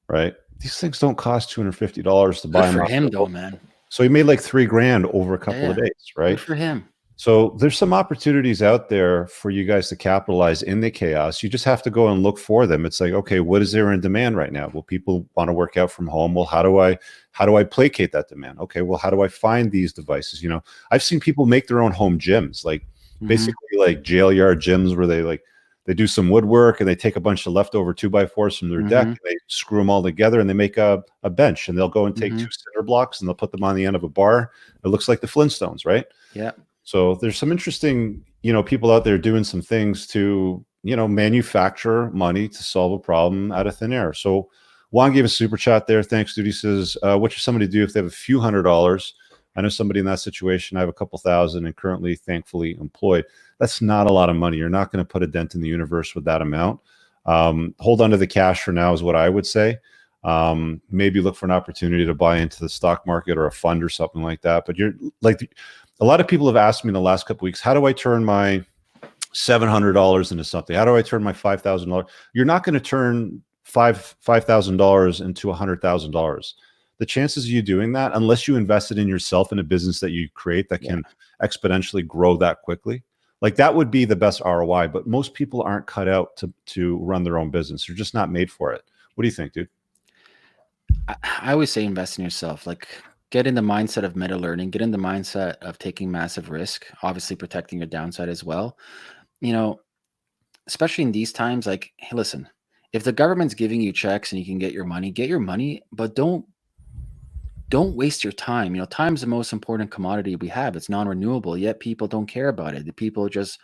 Right? These things don't cost $250 to buy them. Good for him though, man. So he made like $3,000 over a couple of days, right? Good for him. So there's some opportunities out there for you guys to capitalize in the chaos. You just have to go and look for them. It's like, okay, what is there in demand right now? Well, people want to work out from home. Well, how do I placate that demand? Okay, well, how do I find these devices? You know, I've seen people make their own home gyms, like basically like jail yard gyms where they do some woodwork and they take a bunch of leftover 2x4s from their deck and they screw them all together and they make a bench, and they'll go and take 2 cinder blocks and they'll put them on the end of a bar. It looks like the Flintstones, right? Yeah. So there's some interesting, you know, people out there doing some things to, you know, manufacture money to solve a problem out of thin air. So Juan gave a super chat there. Thanks, dude. He says, what should somebody do if they have a few $100s? I know somebody in that situation. I have a couple thousand and currently, thankfully, employed. That's not a lot of money. You're not going to put a dent in the universe with that amount. Hold on to the cash for now is what I would say. Maybe look for an opportunity to buy into the stock market or a fund or something like that. But you're like, a lot of people have asked me in the last couple of weeks, how do I turn my $700 into something? How do I turn my $5,000? You're not going to turn $5,000 into $100,000. The chances of you doing that, unless you invested in yourself in a business that you create that can exponentially grow that quickly, like that would be the best ROI. But most people aren't cut out to run their own business. They're just not made for it. What do you think, dude? I always say invest in yourself. Like, get in the mindset of meta learning, get in the mindset of taking massive risk, obviously protecting your downside as well. You know, especially in these times, like, hey, listen, if the government's giving you checks and you can get your money, but don't waste your time. You know, time's the most important commodity we have. It's non-renewable, yet people don't care about it. The people just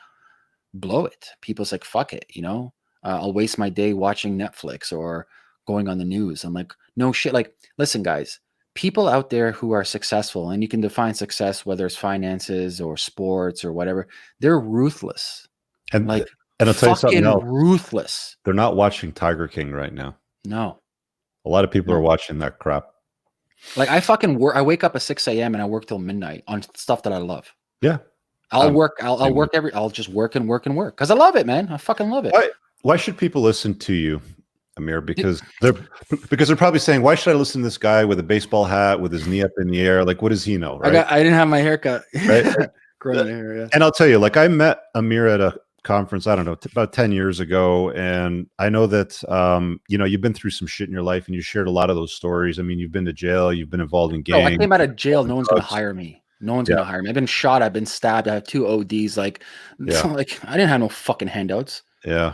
blow it. People's like, fuck it, you know, I'll waste my day watching Netflix or going on the news. I'm like, no shit. Like, listen, guys, people out there who are successful, and you can define success, whether it's finances or sports or whatever, they're ruthless. And like, and I'll tell you something else. Ruthless. They're not watching Tiger King right now. No. A lot of people are watching that crap. Like, I fucking work. I wake up at 6 a.m. and I work till midnight on stuff that I love. Yeah. I'll work. I'll just work and work and work because I love it, man. I fucking love it. Why should people listen to you, Ameer? Because they're probably saying, why should I listen to this guy with a baseball hat with his knee up in the air? Like, what does he know? Right? I didn't have my haircut. Right. Growing hair, yeah. And I'll tell you, like, I met Ameer at a conference, I don't know, about 10 years ago. And I know that, you know, you've been through some shit in your life and you shared a lot of those stories. I mean, you've been to jail, you've been involved in gangs. Oh, I came out of jail. No one's going to hire me. No one's going to hire me. I've been shot. I've been stabbed. I have 2 ODs. Like, like I didn't have no fucking handouts. Yeah.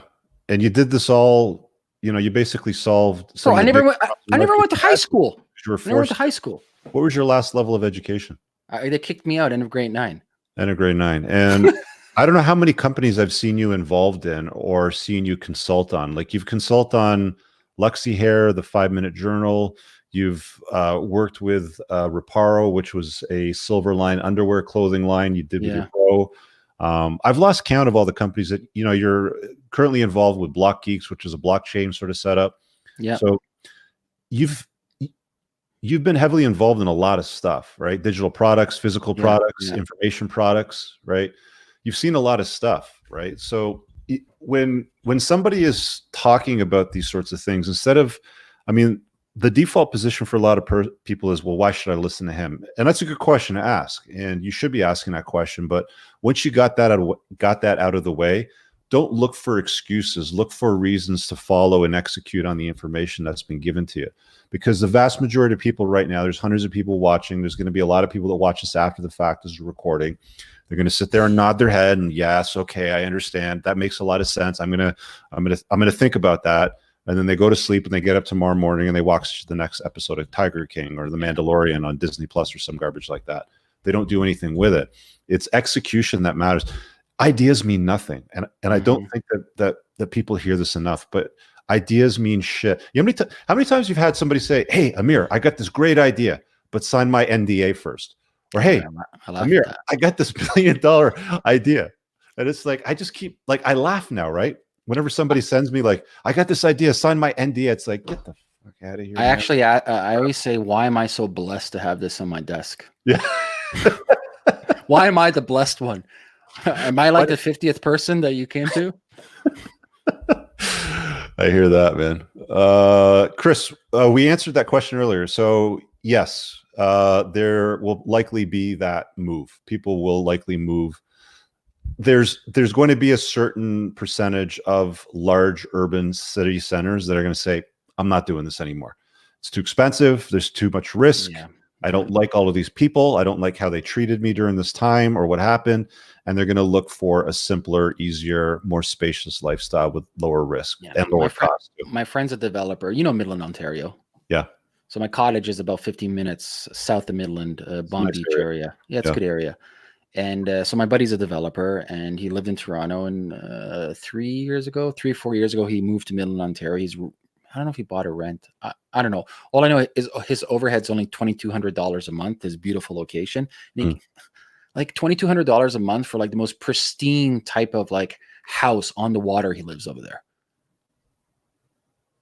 And you did this all, you know, you basically solved. Bro, I never went to high school. You were forced. I never went to high school. What was your last level of education? They kicked me out end of grade 9. End of grade 9. And I don't know how many companies I've seen you involved in or seen you consult on. Like, you've consulted on Luxy Hair, the 5-Minute Journal. You've worked with Reparo, which was a silver line underwear clothing line you did with your bro. I've lost count of all the companies that, you know, you're currently involved with BlockGeeks, which is a blockchain sort of setup. Yeah. So you've been heavily involved in a lot of stuff, right? Digital products, physical products, information products, right? You've seen a lot of stuff, right? So when somebody is talking about these sorts of things, instead of, I mean, the default position for a lot of people is, well, why should I listen to him? And that's a good question to ask, and you should be asking that question. But once you got that out of the way, don't look for excuses. Look for reasons to follow and execute on the information that's been given to you. Because the vast majority of people right now, there's hundreds of people watching. There's going to be a lot of people that watch this after the fact as a recording. They're going to sit there and nod their head and, yes, okay, I understand. That makes a lot of sense. I'm going to think about that. And then they go to sleep and they get up tomorrow morning and they watch the next episode of Tiger King or The Mandalorian on Disney Plus or some garbage like that. They don't do anything with it. It's execution that matters. Ideas mean nothing. And I don't think that people hear this enough, but ideas mean shit. You know, how many times you've had somebody say, hey, Ameer, I got this great idea, but sign my NDA first. Or, hey, Ameer, I got this $1 billion idea. And it's like, I just keep, like, I laugh now, right? Whenever somebody sends me, like, I got this idea, sign my NDA, it's like, get the fuck out of here. I always say, why am I so blessed to have this on my desk? Yeah. Why am I the blessed one? Am I like the 50th person that you came to? I hear that, man. Chris, we answered that question earlier. So yes, there will likely be that move. People will likely move. There's going to be a certain percentage of large urban city centers that are going to say, I'm not doing this anymore. It's too expensive. There's too much risk. Yeah. I don't like all of these people. I don't like how they treated me during this time or what happened. And they're going to look for a simpler, easier, more spacious lifestyle with lower risk and lower cost. My friend's a developer, you know, Midland, Ontario. Yeah. So my cottage is about 15 minutes south of Midland, Bond Beach area. Yeah, it's a good area. And so my buddy's a developer and he lived in Toronto. And 4 years ago, he moved to Midland, Ontario. I don't know if he bought or rent. I don't know. All I know is his overhead's only $2,200 a month. His beautiful location. Like $2,200 a month for like the most pristine type of like house on the water. He lives over there.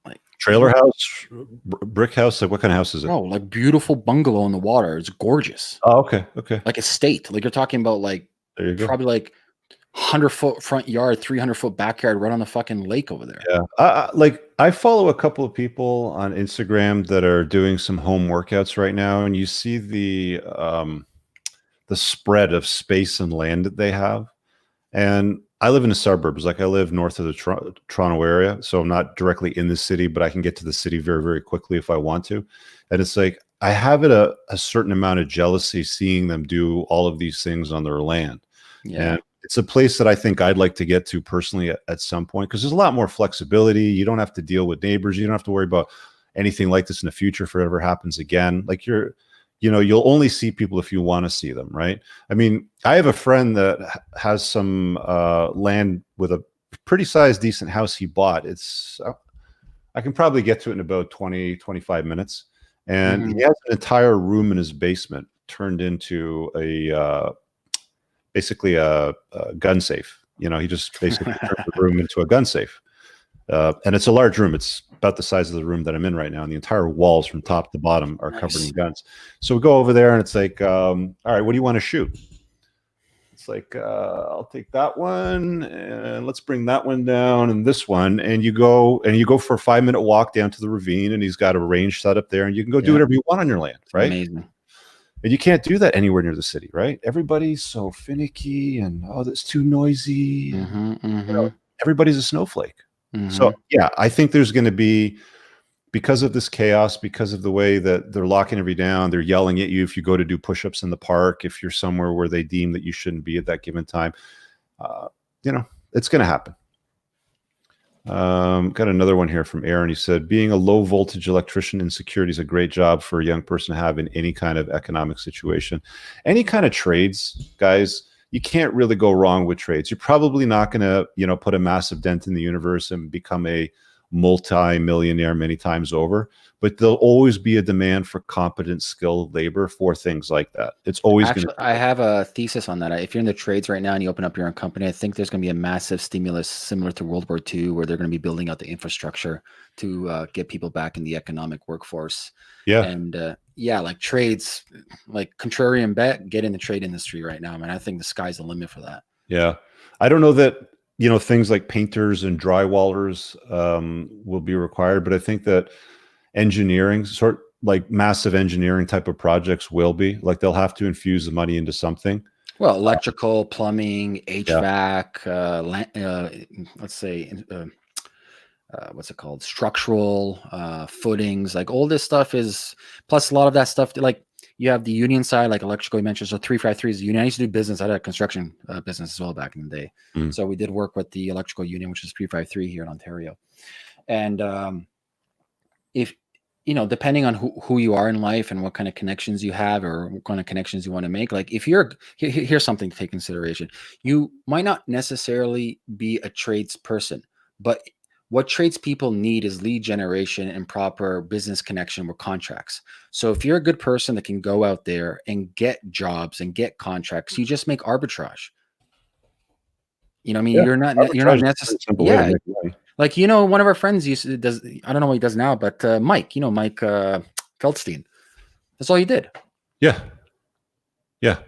Like trailer house, brick house. Like what kind of house is it? Oh, like beautiful bungalow on the water. It's gorgeous. Oh, okay. Okay. Like estate. Like you're talking about like probably like 100-foot front yard, 300-foot backyard right on the fucking lake over there. Yeah. Like I follow a couple of people on Instagram that are doing some home workouts right now. And you see the spread of space and land that they have. And I live in the suburbs. Like I live north of the Toronto area. So I'm not directly in the city, but I can get to the city very, very quickly if I want to. And it's like, I have a certain amount of jealousy seeing them do all of these things on their land. Yeah. And it's a place that I think I'd like to get to personally at some point, because there's a lot more flexibility. You don't have to deal with neighbors. You don't have to worry about anything like this in the future if it ever happens again. Like you're you'll only see people if you want to see them, right? I mean, I have a friend that has some land with a pretty sized, decent house he bought. I can probably get to it in about 20, 25 minutes. And he has an entire room in his basement turned into basically a gun safe. He just basically turned the room into a gun safe. And it's a large room. It's about the size of the room that I'm in right now. And the entire walls from top to bottom are covered in guns. So we go over there and it's like, all right, what do you want to shoot? It's like, I'll take that one and let's bring that one down and this one. And you go for a 5-minute walk down to the ravine, and he's got a range set up there, and you can go do whatever you want on your land, right? Amazing. And you can't do that anywhere near the city, right? Everybody's so finicky and, oh, that's too noisy. Everybody's a snowflake. So yeah, I think there's going to be, because of this chaos, because of the way that they're locking everybody down, they're yelling at you if you go to do push-ups in the park, if you're somewhere where they deem that you shouldn't be at that given time, it's going to happen. Got another one here from Aaron. He said, being a low voltage electrician in security is a great job for a young person to have in any kind of economic situation. Any kind of trades, guys, you can't really go wrong with trades. You're probably not going to, put a massive dent in the universe and become a multi-millionaire many times over, but there'll always be a demand for competent, skilled labor for things like that. It's always going to. I have a thesis on that. If you're in the trades right now and you open up your own company, I think there's going to be a massive stimulus similar to World War II, where they're going to be building out the infrastructure to get people back in the economic workforce. Yeah. And like trades, like contrarian bet, get in the trade industry right now. I think the sky's the limit for that. Yeah. I don't know that, things like painters and drywallers will be required, but I think that engineering, like massive engineering type of projects will be. Like, they'll have to infuse the money into something. Well, electrical, plumbing, HVAC, let's say, what's it called? Structural, footings, like all this stuff is, plus a lot of that stuff, like you have the union side, like electrical, you mentioned. So 353 is the union. I used to do business. I had a construction business as well back in the day. So we did work with the electrical union, which is 353 here in Ontario. And if, depending on who you are in life and what kind of connections you have or what kind of connections you want to make, like if you're, here's something to take consideration. You might not necessarily be a tradesperson, but what tradespeople need is lead generation and proper business connection with contracts. So if you're a good person that can go out there and get jobs and get contracts, you just make arbitrage. You're not necessarily. Yeah. Like, one of our friends does, I don't know what he does now, but Mike, Mike Feldstein. That's all he did. Yeah. Yeah.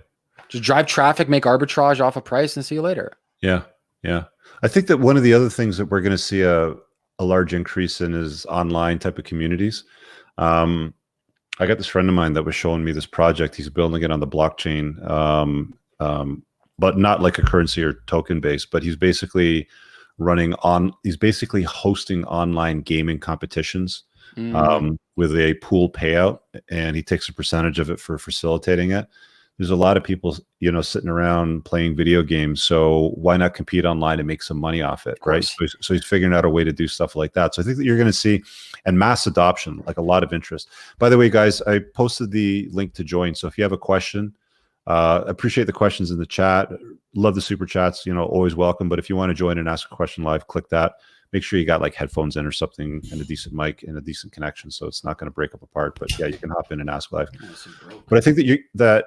Just drive traffic, make arbitrage off a price, and see you later. Yeah. Yeah. I think that one of the other things that we're going to see a large increase in is online type of communities. I got this friend of mine that was showing me this project. He's building it on the blockchain, but not like a currency or token based, but he's basically hosting online gaming competitions with a pool payout, and he takes a percentage of it for facilitating it. There's a lot of people, sitting around playing video games. So why not compete online and make some money off it, right? So he's figuring out a way to do stuff like that. So I think that you're going to see, and mass adoption, like a lot of interest. By the way, guys, I posted the link to join. So if you have a question, appreciate the questions in the chat. Love the super chats, always welcome. But if you want to join and ask a question live, click that. Make sure you got like headphones in or something and a decent mic and a decent connection, so it's not going to break up apart. But yeah, you can hop in and ask live. But I think that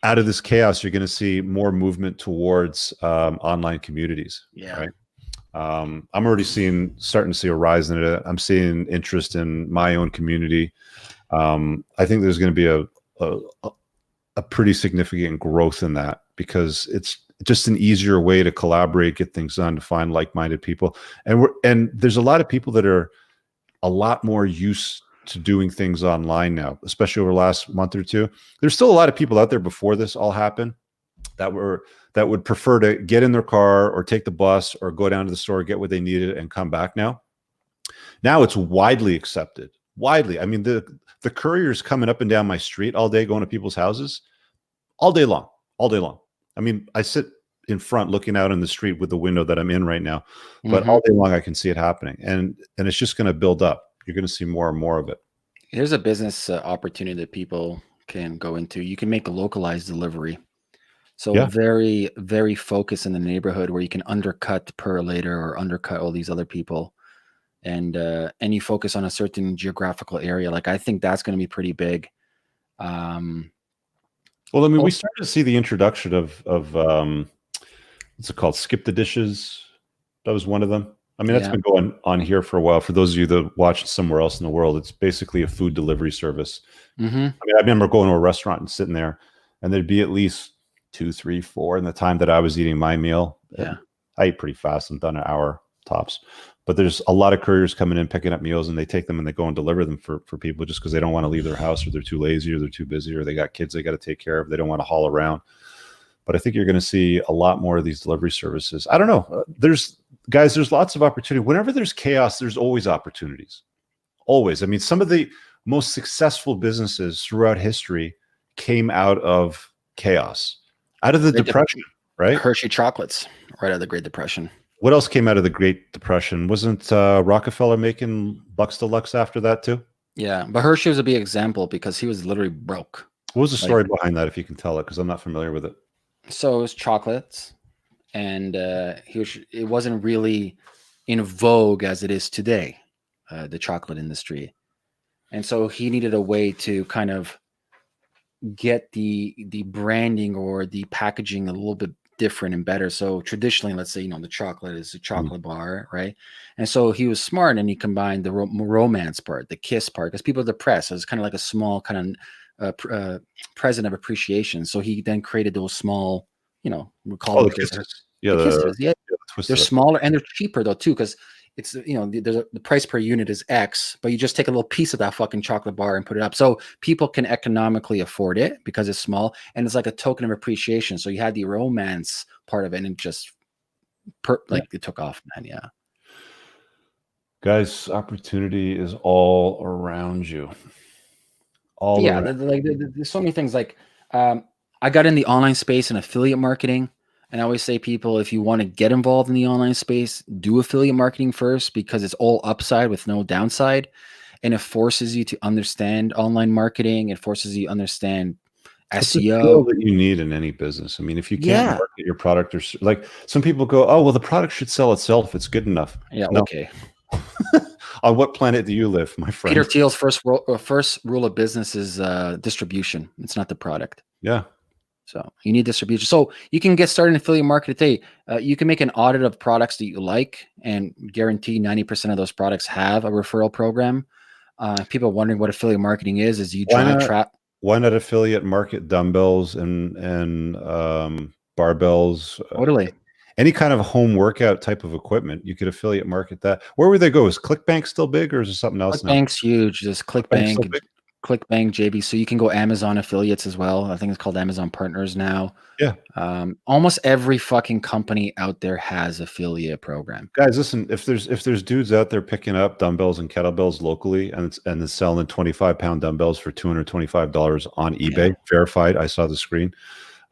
out of this chaos, you're going to see more movement towards online communities. Yeah. Right. I'm already starting to see a rise in it. I'm seeing interest in my own community. I think there's going to be a pretty significant growth in that, because it's just an easier way to collaborate, get things done, to find like-minded people. And there's a lot of people that are a lot more used to doing things online now, especially over the last month or two. There's still a lot of people out there before this all happened that would prefer to get in their car or take the bus or go down to the store, get what they needed, and come back now. Now it's widely accepted. Widely. I mean, the couriers coming up and down my street all day, going to people's houses all day long. I mean, I sit in front looking out in the street with the window that I'm in right now, but all day long I can see it happening, and it's just going to build up. You're going to see more and more of it. Here's a business opportunity that people can go into. You can make a localized delivery. So Yeah. very, very focused in the neighborhood where you can undercut Perlator or undercut all these other people. And you focus on a certain geographical area. Like, I think that's going to be pretty big. Well, I mean, we started to see the introduction of what's it called? Skip the Dishes. That was one of them. I mean, that's been going on here for a while. For those of you that watch somewhere else in the world, it's basically a food delivery service. I mean, I remember going to a restaurant and sitting there, and there'd be at least 2, 3, 4 in the time that I was eating my meal. Yeah, I eat pretty fast. I'm done an hour tops. But there's a lot of couriers coming in, picking up meals, and they take them and they go and deliver them for people just because they don't want to leave their house, or they're too lazy, or they're too busy, or they got kids they got to take care of. They don't want to haul around. But I think you're going to see a lot more of these delivery services. I don't know. There's lots of opportunity. Whenever there's chaos, there's always opportunities. Always. I mean, some of the most successful businesses throughout history came out of chaos, out of the Depression, right? Hershey chocolates, right out of the Great Depression. What else came out of the Great Depression? Wasn't Rockefeller making Lux Deluxe after that too? Yeah, but Hershey was a big example because he was literally broke. What was the story behind that, if you can tell it? Because I'm not familiar with it. So it was chocolates, and it wasn't really in vogue as it is today, the chocolate industry. And so he needed a way to kind of get the branding or the packaging a little bit different and better. So traditionally, let's say, the chocolate is a chocolate bar, right? And so he was smart, and he combined the romance part, the kiss part, because people are depressed. So it's kind of like a small kind of present of appreciation. So he then created those small, we call the kisses. They're smaller and they're cheaper though too, because it's the price per unit is X, but you just take a little piece of that fucking chocolate bar and put it up, so people can economically afford it because it's small, and it's like a token of appreciation. So you had the romance part of it, and it just it took off, man. Yeah, guys, opportunity is all around you. There's so many things. Like, I got in the online space and affiliate marketing. And I always say, people, if you want to get involved in the online space, do affiliate marketing first, because it's all upside with no downside. And it forces you to understand online marketing. It forces you to understand SEO. That you need in any business. I mean, if you can't market your product, or like some people go, oh, well, the product should sell itself. It's good enough. Yeah. No. Okay. On what planet do you live, my friend? Peter Thiel's first rule of business is distribution. It's not the product. Yeah. So you need distribution. So you can get started in affiliate marketing today. You can make an audit of products that you like and guarantee 90% of those products have a referral program. People are wondering what affiliate marketing is you drive trap. Why not affiliate market dumbbells and barbells? Totally. Any kind of home workout type of equipment, you could affiliate market that. Where would they go? Is ClickBank still big, or is there something else? ClickBank's huge. There's ClickBank. ClickBank, JB. So you can go Amazon affiliates as well. I think it's called Amazon Partners now. Yeah. Almost every fucking company out there has affiliate program. Guys, listen, if there's dudes out there picking up dumbbells and kettlebells locally and it's selling 25-pound dumbbells for $225 on eBay, verified, I saw the screen.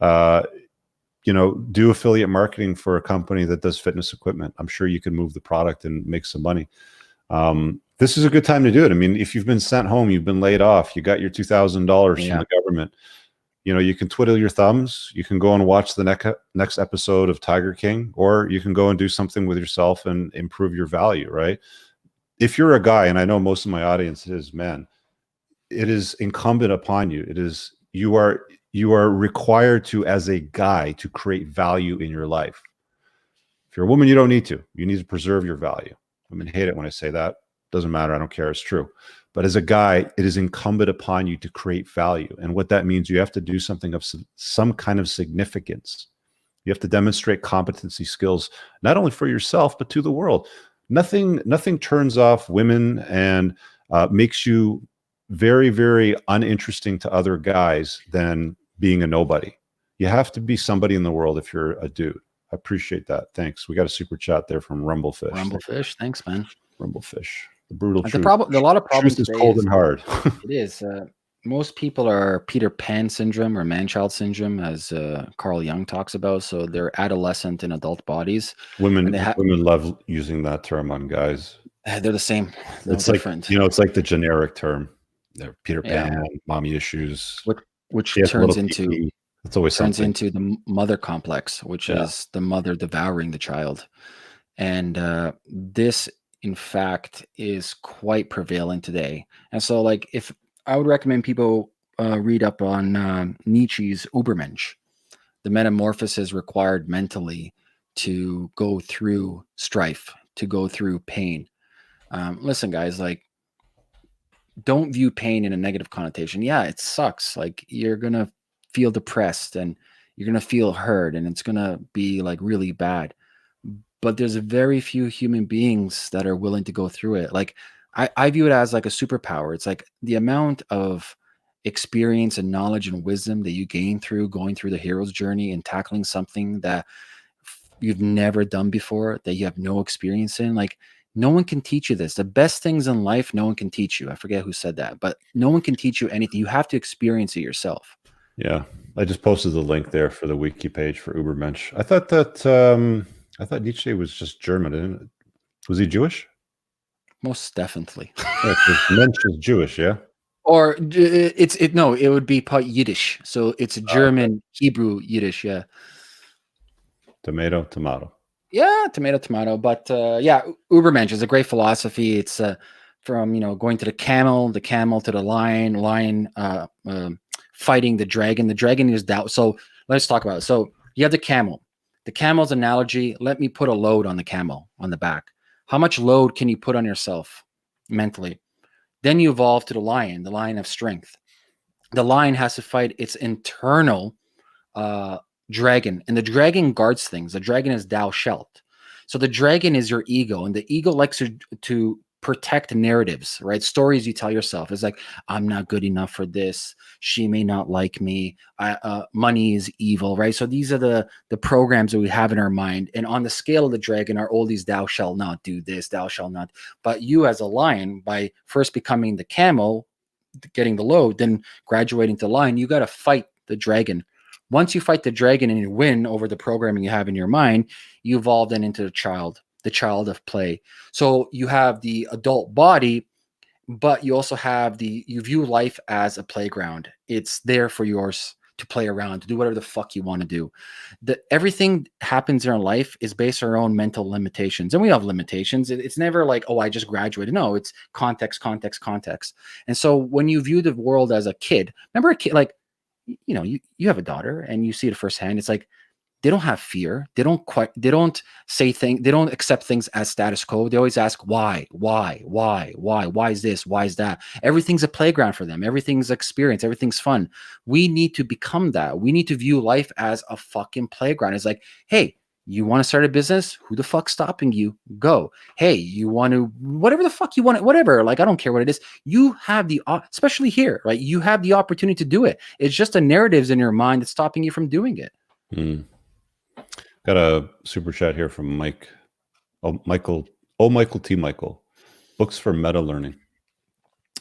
Do affiliate marketing for a company that does fitness equipment. I'm sure you can move the product and make some money. This is a good time to do it. I mean, if you've been sent home, you've been laid off, you got your $2,000 from the government, you can twiddle your thumbs. You can go and watch the next episode of Tiger King, or you can go and do something with yourself and improve your value, right? If you're a guy, and I know most of my audience is men, it is incumbent upon you. You are required to, as a guy, to create value in your life. If you're a woman, you don't need to. You need to preserve your value. I mean, hate it when I say that. Doesn't matter. I don't care. It's true. But as a guy, it is incumbent upon you to create value. And what that means, you have to do something of some kind of significance. You have to demonstrate competency, skills, not only for yourself, but to the world. Nothing turns off women and makes you very, very uninteresting to other guys than being a nobody. You have to be somebody in the world if you're a dude. I appreciate that. Thanks. We got a super chat there from Rumblefish. Rumblefish. Thanks, man. Rumblefish. The brutal truth. A lot of problems. Truth is cold and hard. It is. Most people are Peter Pan syndrome or man-child syndrome, as Carl Jung talks about. So they're adolescent in adult bodies. Women love using that term on guys. They're the same. It's different. It's like the generic term. Peter Pan, mommy issues, which turns into it's always something. into the mother complex, which is the mother devouring the child. And this, in fact, is quite prevalent today. And so, like, if I would recommend people read up on Nietzsche's Übermensch, the metamorphosis required mentally to go through strife, to go through pain. Listen, guys, like, don't view pain in a negative connotation. Yeah, it sucks. Like, you're going to feel depressed and you're going to feel hurt and it's going to be like really bad. But there's very few human beings that are willing to go through it. Like, I view it as like a superpower. It's like the amount of experience and knowledge and wisdom that you gain through going through the hero's journey and tackling something that you've never done before, that you have no experience in. Like, no one can teach you this. The best things in life, no one can teach you. I forget who said that, but no one can teach you anything. You have to experience it yourself. Yeah. I just posted the link there for the wiki page for Übermensch. I thought that I thought Nietzsche was just German, didn't it? Was he Jewish? Most definitely. Yeah, Mensch is Jewish, yeah? Or it would be part Yiddish. So it's German, Hebrew, Yiddish, yeah. Tomato. Yeah, tomato. But yeah, Übermensch is a great philosophy. It's from going to the camel to the lion fighting the dragon. The dragon is doubt. So let's talk about it. So you have the camel. The camel's analogy. Let me put a load on the camel on the back. How much load can you put on yourself mentally? Then you evolve to the lion of strength. The lion has to fight its internal dragon, and the dragon guards things. The dragon is thou shalt. So the dragon is your ego, and the ego likes to protect narratives, right? Stories you tell yourself. It's like, I'm not good enough for this. She may not like me. Money is evil, right? So these are the programs that we have in our mind. And on the scale of the dragon are all these thou shalt not do this, thou shalt not. But you as a lion, by first becoming the camel, getting the load, then graduating to lion, you got to fight the dragon. Once you fight the dragon and you win over the programming you have in your mind, you evolve then into the child of play. So you have the adult body, but you also have you view life as a playground. It's there for yours to play around, to do whatever the fuck you want to do. Everything happens in our life is based on our own mental limitations. And we have limitations. It's never like, oh, I just graduated. No, it's context. And so when you view the world as a kid, remember a kid, like, you have a daughter and you see it firsthand. It's like, they don't have fear. They don't say things. They don't accept things as status quo. They always ask why is this? Why is that? Everything's a playground for them. Everything's experience. Everything's fun. We need to become that. We need to view life as a fucking playground. It's like, hey, you want to start a business? Who the fuck's stopping you? Go. Hey, you want to, whatever the fuck you want, whatever. Like, I don't care what it is. You have especially here, right? You have the opportunity to do it. It's just the narratives in your mind that's stopping you from doing it. Got a super chat here from Mike. Michael T. Michael. Books for meta learning.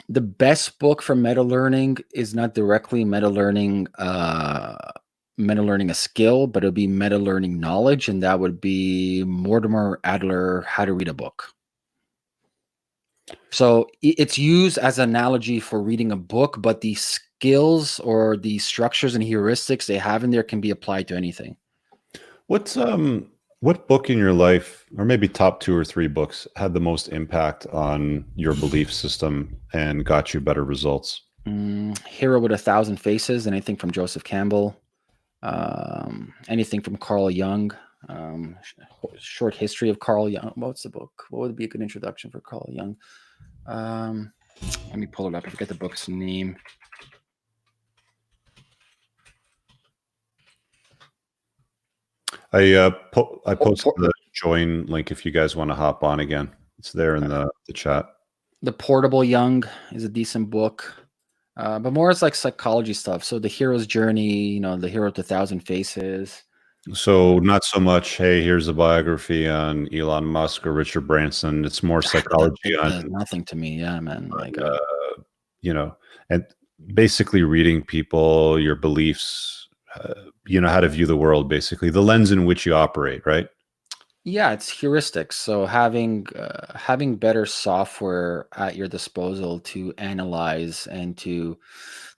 The best book for meta learning is not directly meta learning a skill, but it'll be meta learning knowledge, and that would be Mortimer Adler, How to Read a Book. So it's used as an analogy for reading a book, but the skills or the structures and heuristics they have in there can be applied to anything. What book in your life, or maybe top 2 or 3 books, had the most impact on your belief system and got you better results? Hero with 1,000 Faces, anything from Joseph Campbell, anything from Carl Jung, Short History of Carl Jung. What's the book? What would be a good introduction for Carl Jung? Let me pull it up. I forget the book's name. I posted the join link if you guys want to hop on again. It's there in the chat. The Portable Jung is a decent book, but more it's like psychology stuff. So The Hero's Journey, The Hero with 1,000 Faces. So not so much, hey, here's a biography on Elon Musk or Richard Branson. It's more psychology on nothing to me. Yeah, man. Like, and basically reading people, your beliefs, how to view the world, basically the lens in which you operate, right? Yeah, it's heuristics. So having better software at your disposal to analyze and to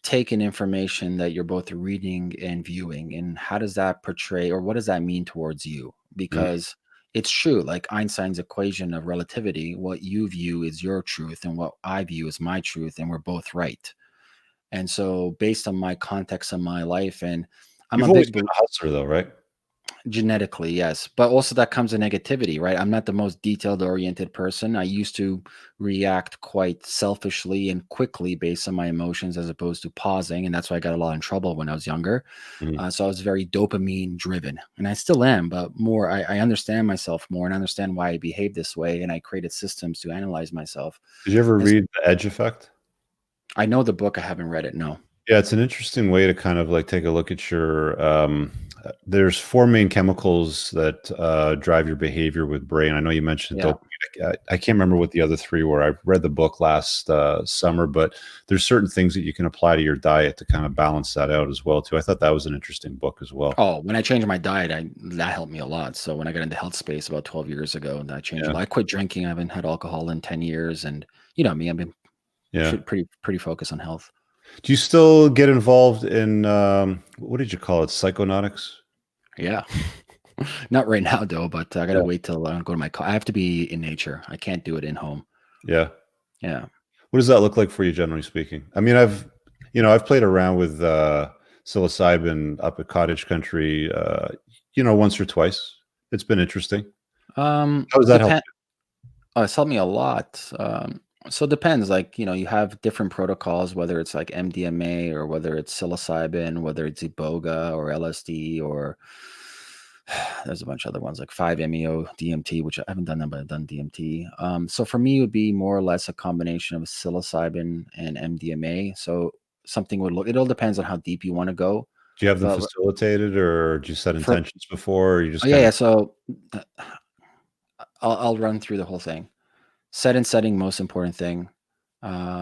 take in information that you're both reading and viewing, and how does that portray, or what does that mean towards you? Mm. Because it's true, like Einstein's equation of relativity, what you view is your truth and what I view is my truth, and we're both right. And so based on my context of my life, and I'm You've a always big been a hustler, though, right? genetically, yes, but also that comes in negativity, right? I'm not the most detailed oriented person. I used to react quite selfishly and quickly based on my emotions as opposed to pausing, and that's why I got a lot in trouble when I was younger. Mm. So I was very dopamine driven, and I still am, but more. I understand myself more and understand why I behave this way, and I created systems to analyze myself. Did you ever And read The Edge Effect? I know the book. I haven't read it. No. Yeah, it's an interesting way to kind of like take a look at your there's four main chemicals that drive your behavior with brain. I know you mentioned Yeah. dopamine. I can't remember what the other three were. I read the book last summer, but there's certain things that you can apply to your diet to kind of balance that out as well too. I thought that was an interesting book as well. Oh, when I changed my diet, that helped me a lot. So when I got into health space about 12 years ago, that changed a Yeah, lot. I quit drinking. I haven't had alcohol in 10 years. And you know me, I've been yeah. pretty focused on health. Do you still get involved in what did you call it? Psychonautics? Yeah. Not right now though, but I gotta Yeah, wait till I go to my car. I have to be in nature. I can't do it in home. yeah. Yeah. What does that look like for you, generally speaking? I mean, I've played around with psilocybin up at Cottage Country, once or twice. It's been interesting. How does that help Depend It's helped me a lot. So it depends. Like, you have different protocols, whether it's like MDMA or whether it's psilocybin, whether it's Iboga or LSD or there's a bunch of other ones like 5-MeO, DMT, which I haven't done that, but I've done DMT. So for me, it would be more or less a combination of psilocybin and MDMA. So something would look, it all depends on how deep you want to go. Do you have them But facilitated, or do you set for, intentions before, or you oh, just yeah, kind yeah. of So uh, I'll run through the whole thing. Set and setting, most important thing.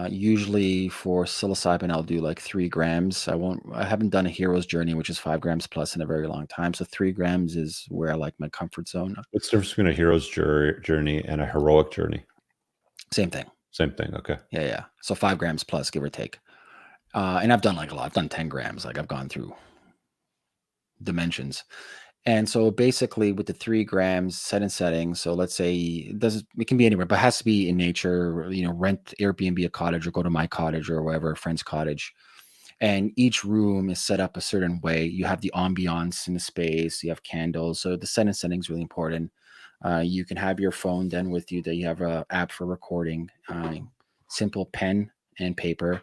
Usually for psilocybin, I'll do like 3 grams. I haven't done a hero's journey, which is 5 grams plus in a very long time. So 3 grams is where I like my comfort zone. what's the difference between a hero's journey and a heroic journey? Same thing. Same thing. Okay. Yeah, yeah. So 5 grams plus, give or take. And I've done like a lot. I've done 10 grams. Like I've gone through dimensions. And so basically with the 3 grams set and setting, so let's say it can be anywhere, but it has to be in nature, rent Airbnb a cottage or go to my cottage or wherever, a friend's cottage. And each room is set up a certain way. You have the ambiance in the space, you have candles. So the set and setting is really important. You can have your phone then with you, that you have a app for recording, simple pen and paper.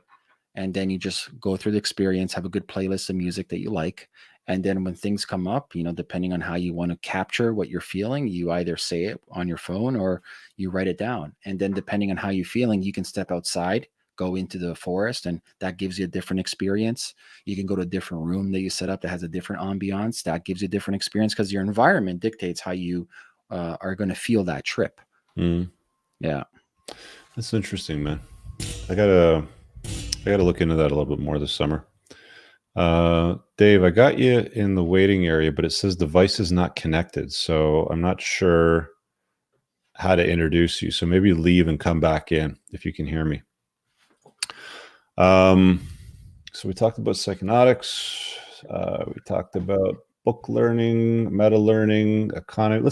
And then you just go through the experience, have a good playlist of music that you like. And then when things come up, depending on how you want to capture what you're feeling, you either say it on your phone or you write it down. And then depending on how you're feeling, you can step outside, go into the forest, and that gives you a different experience. You can go to a different room that you set up that has a different ambiance. That gives you a different experience because your environment dictates how you are going to feel that trip. Mm. Yeah. That's interesting, man. I gotta look into that a little bit more this summer. Dave, I got you in the waiting area, but it says device is not connected, so I'm not sure how to introduce you. So maybe leave and come back in if you can hear me. So we talked about psychonautics. We talked about book learning, meta learning, economy.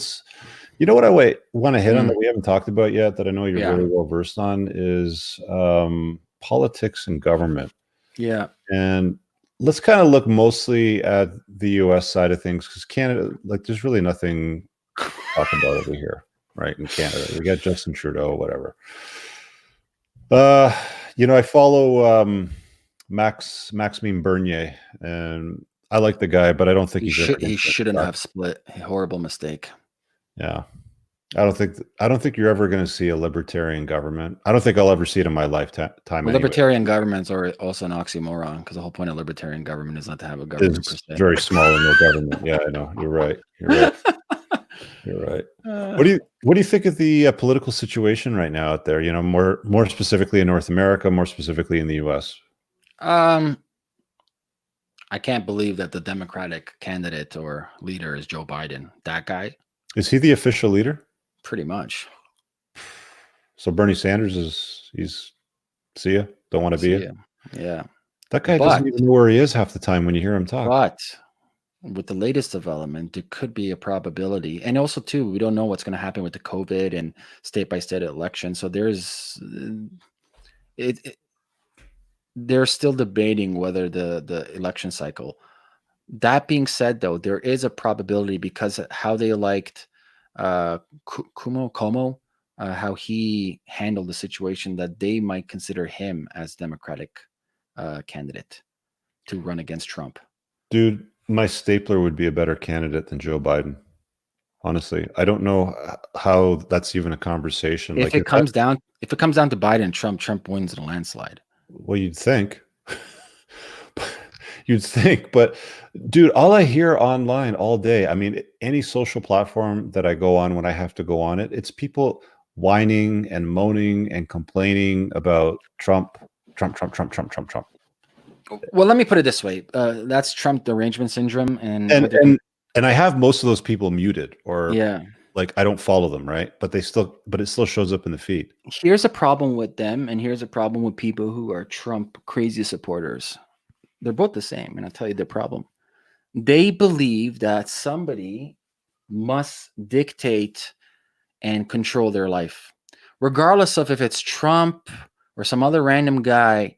You know what I want to hit on that we haven't talked about yet, that I know you're really well versed on, is politics and government. Yeah. And let's kind of look mostly at the US side of things, because Canada, like, there's really nothing to talk about over here, right? In Canada, we got Justin Trudeau, whatever. I follow Maxime Bernier, and I like the guy, but I don't think he shouldn't have split. A horrible mistake. Yeah. I don't think you're ever going to see a libertarian government. I don't think I'll ever see it in my lifetime. Well, libertarian governments are also an oxymoron, because the whole point of libertarian government is not to have a government per se. Very small and no government. Yeah, I know. You're right. You're right. What do you think of the political situation right now out there? More specifically in North America, more specifically in the US. I can't believe that the Democratic candidate or leader is Joe Biden. That guy. Is he the official leader? Pretty much. So Bernie Sanders he's see ya, don't want to be See ya. ya. Yeah. That guy But doesn't even know where he is half the time when you hear him talk. But with the latest development, there could be a probability, and also too, we don't know what's going to happen with the COVID and state by state election. So they're still debating whether the election cycle. That being said, though, there is a probability because of how they liked Como, how he handled the situation, that they might consider him as Democratic candidate to run against Trump. Dude, my stapler would be a better candidate than Joe Biden. Honestly, I don't know how that's even a conversation. If it comes down to Biden and Trump wins in a landslide. Well, you'd think. You'd think, but dude, all I hear online all day, I mean, any social platform that I go on when I have to go on it, it's people whining and moaning and complaining about Trump. Well, let me put it this way. That's Trump derangement syndrome. And I have most of those people muted, or yeah, like I don't follow them, right? But it still shows up in the feed. Here's a problem with them, and here's a problem with people who are Trump crazy supporters. They're both the same, and I'll tell you the problem. They believe that somebody must dictate and control their life, regardless of if it's Trump or some other random guy.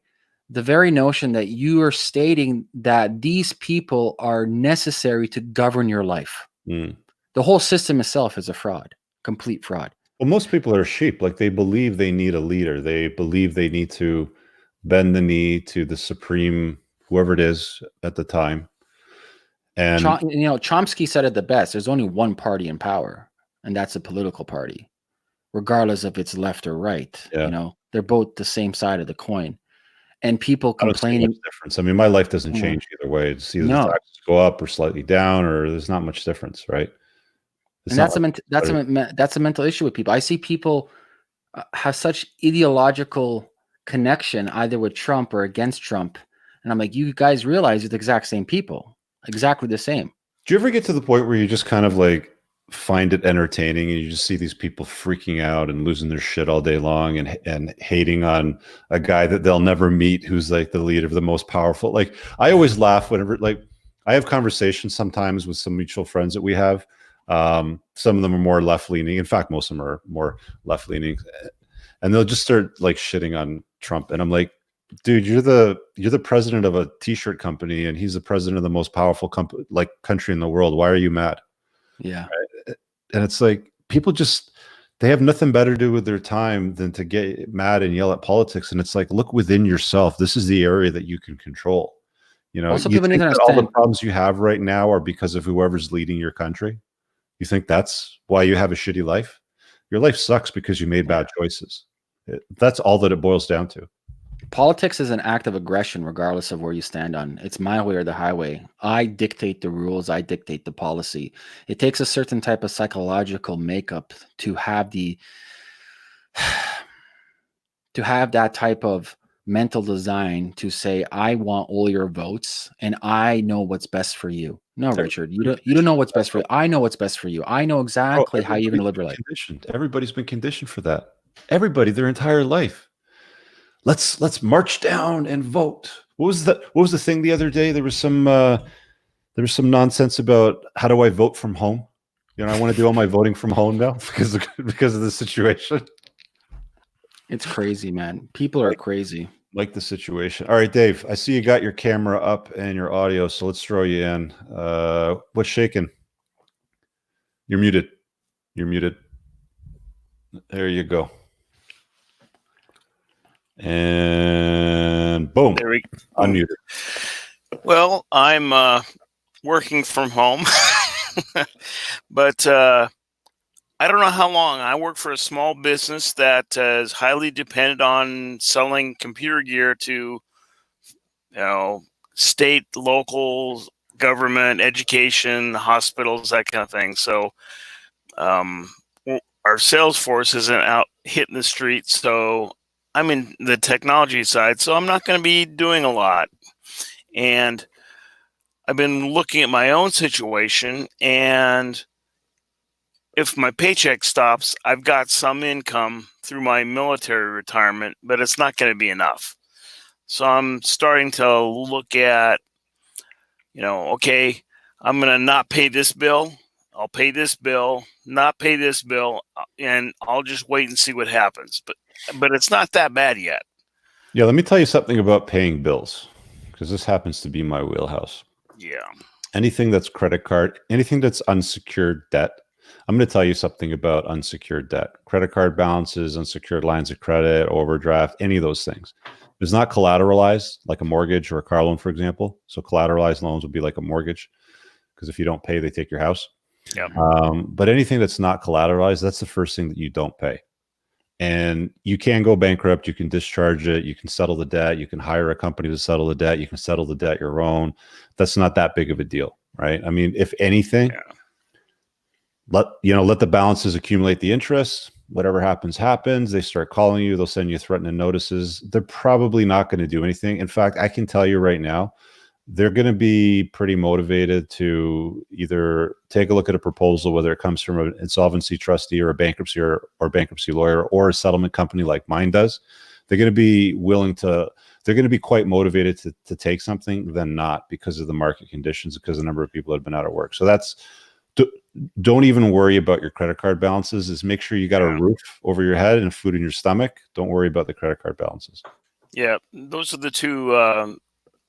The very notion that you are stating that these people are necessary to govern your life. The whole system itself is a fraud, complete fraud. Well, most people are sheep. Like, they believe they need a leader. They believe they need to bend the knee to the supreme, whoever it is at the time. And Chomsky said it the best. There's only one party in power, and that's a political party, regardless if it's left or right. Yeah. They're both the same side of the coin. And people complaining. I don't see much difference. I mean, my life doesn't change either way. It's either the taxes go up or slightly down, or there's not much difference, right? And that's a mental issue with people. I see people have such ideological connection either with Trump or against Trump, and I'm like, you guys realize you're the exact same people, exactly the same. Do you ever get to the point where you just kind of like find it entertaining, and you just see these people freaking out and losing their shit all day long, and hating on a guy that they'll never meet, who's like the leader of the most powerful? Like, I always laugh whenever, like, I have conversations sometimes with some mutual friends that we have. Some of them are more left leaning. In fact, most of them are more left leaning, and they'll just start like shitting on Trump. And I'm like, dude, you're the president of a t-shirt company, and he's the president of the most powerful country in the world. Why are you mad? Yeah. Right? And it's like, people they have nothing better to do with their time than to get mad and yell at politics. And it's like, look within yourself. This is the area that you can control. Also, you people think need to that all understand the problems you have right now are because of whoever's leading your country? You think that's why you have a shitty life? Your life sucks because you made bad choices. That's all that it boils down to. Politics is an act of aggression, regardless of where you stand on. It's my way or the highway. I dictate the rules. I dictate the policy. It takes a certain type of psychological makeup to have that type of mental design to say, I want all your votes and I know what's best for you. No, Richard, you don't know what's best for you. I know what's best for you. I know exactly how you're going to live your life. Everybody's been conditioned for that. Everybody, their entire life. Let's march down and vote. What was the thing the other day? There was some nonsense about, how do I vote from home? I want to do all my voting from home now because of the situation. It's crazy, man. People are crazy. Like the situation. All right, Dave, I see you got your camera up and your audio, so let's throw you in. What's shaking? You're muted. There you go. And boom. There we go. Unmuted. Well, I'm working from home, but I don't know how long. I work for a small business that is highly dependent on selling computer gear to, state, local government, education, hospitals, that kind of thing. So our sales force isn't out hitting the streets. So I'm in the technology side, so I'm not going to be doing a lot. And I've been looking at my own situation, and if my paycheck stops, I've got some income through my military retirement, but it's not going to be enough. So I'm starting to look at, okay, I'm going to not pay this bill. I'll pay this bill, not pay this bill, and I'll just wait and see what happens. But it's not that bad yet. Yeah, let me tell you something about paying bills, because this happens to be my wheelhouse. Yeah. Anything that's credit card, anything that's unsecured debt. I'm going to tell you something about unsecured debt. Credit card balances, unsecured lines of credit, overdraft, any of those things. It's not collateralized like a mortgage or a car loan, for example. So collateralized loans would be like a mortgage, because if you don't pay, they take your house. Yep. But anything that's not collateralized, that's the first thing that you don't pay. And you can go bankrupt. You can discharge it. You can settle the debt. You can hire a company to settle the debt. You can settle the debt your own. That's not that big of a deal, right? I mean, if anything, let the balances accumulate the interest. Whatever happens, happens. They start calling you. They'll send you threatening notices. They're probably not going to do anything. In fact, I can tell you right now, they're going to be pretty motivated to either take a look at a proposal, whether it comes from an insolvency trustee or a bankruptcy or bankruptcy lawyer or a settlement company like mine does. They're going to be they're going to be quite motivated to take something than not, because of the market conditions, because the number of people that have been out of work. So don't even worry about your credit card balances. Is make sure you got a roof over your head and food in your stomach. Don't worry about the credit card balances. Yeah, those are the two.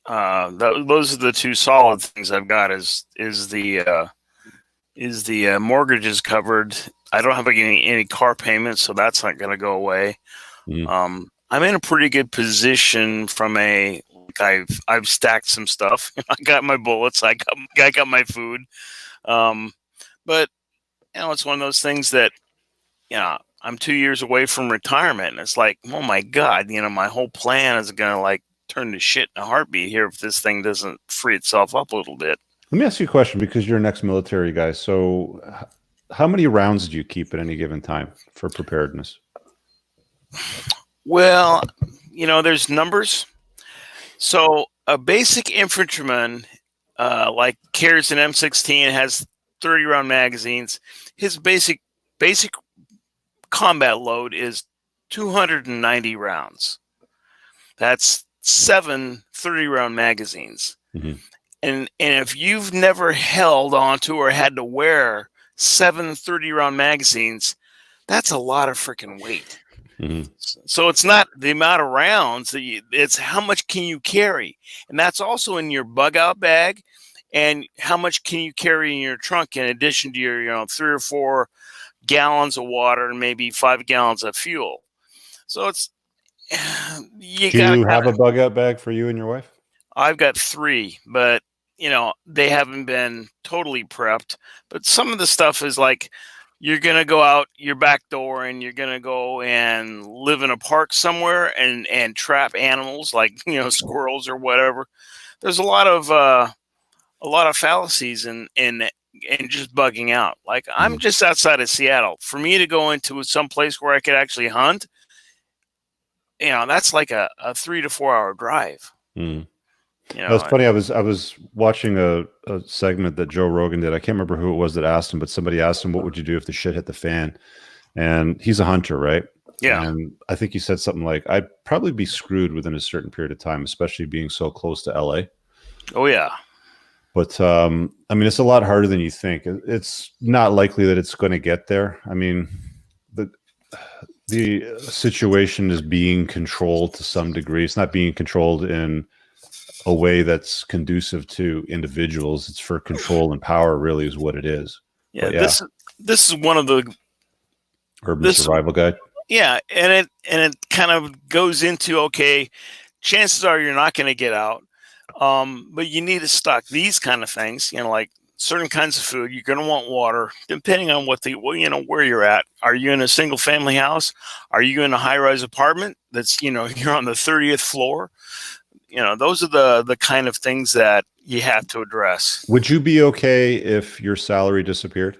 Those are the two solid things I've got. Is the mortgage is covered. I don't have any car payments, so that's not going to go away. Mm. I'm in a pretty good position from I've stacked some stuff. I got my bullets. I got my food. But it's one of those things that I'm 2 years away from retirement, and it's like, oh my God, my whole plan is going to turn to shit in a heartbeat here if this thing doesn't free itself up a little bit. Let me ask you a question, because you're an ex-military guy. So how many rounds do you keep at any given time for preparedness? Well, there's numbers. So a basic infantryman, carries an M16, has 30 round magazines. His basic combat load is 290 rounds. That's 7 30-round magazines. Mm-hmm. And if you've never held onto or had to wear 7 30-round magazines, that's a lot of freaking weight. Mm-hmm. So it's not the amount of rounds it's how much can you carry, and that's also in your bug out bag, and how much can you carry in your trunk in addition to your 3 or 4 gallons of water and maybe 5 gallons of fuel. So it's Do you have a bug out bag for you and your wife? I've got 3, but they haven't been totally prepped. But some of the stuff is like, you're going to go out your back door and you're going to go and live in a park somewhere and trap animals like, squirrels or whatever. There's a lot of fallacies in just bugging out. Like, I'm just outside of Seattle. For me to go into some place where I could actually hunt, that's like a 3 to 4 hour drive. Mm. That's funny. I was watching a segment that Joe Rogan did. I can't remember who it was that asked him, but somebody asked him, what would you do if the shit hit the fan? And he's a hunter, right? Yeah. And I think he said something like, I'd probably be screwed within a certain period of time, especially being so close to LA. Oh, yeah. But I mean, it's a lot harder than you think. It's not likely that it's going to get there. I mean, the situation is being controlled to some degree. It's not being controlled in a way that's conducive to individuals. It's for control and power, really, is what it is. Yeah, this is one of the urban survival guide. Yeah, and it kind of goes into, okay, chances are you're not going to get out, but you need to stock these kind of things. Like certain kinds of food. You're going to want water, depending on where you're at. Are you in a single family house? Are you in a high rise apartment that's you're on the 30th floor? Those are the kind of things that you have to address. Would you be okay if your salary disappeared?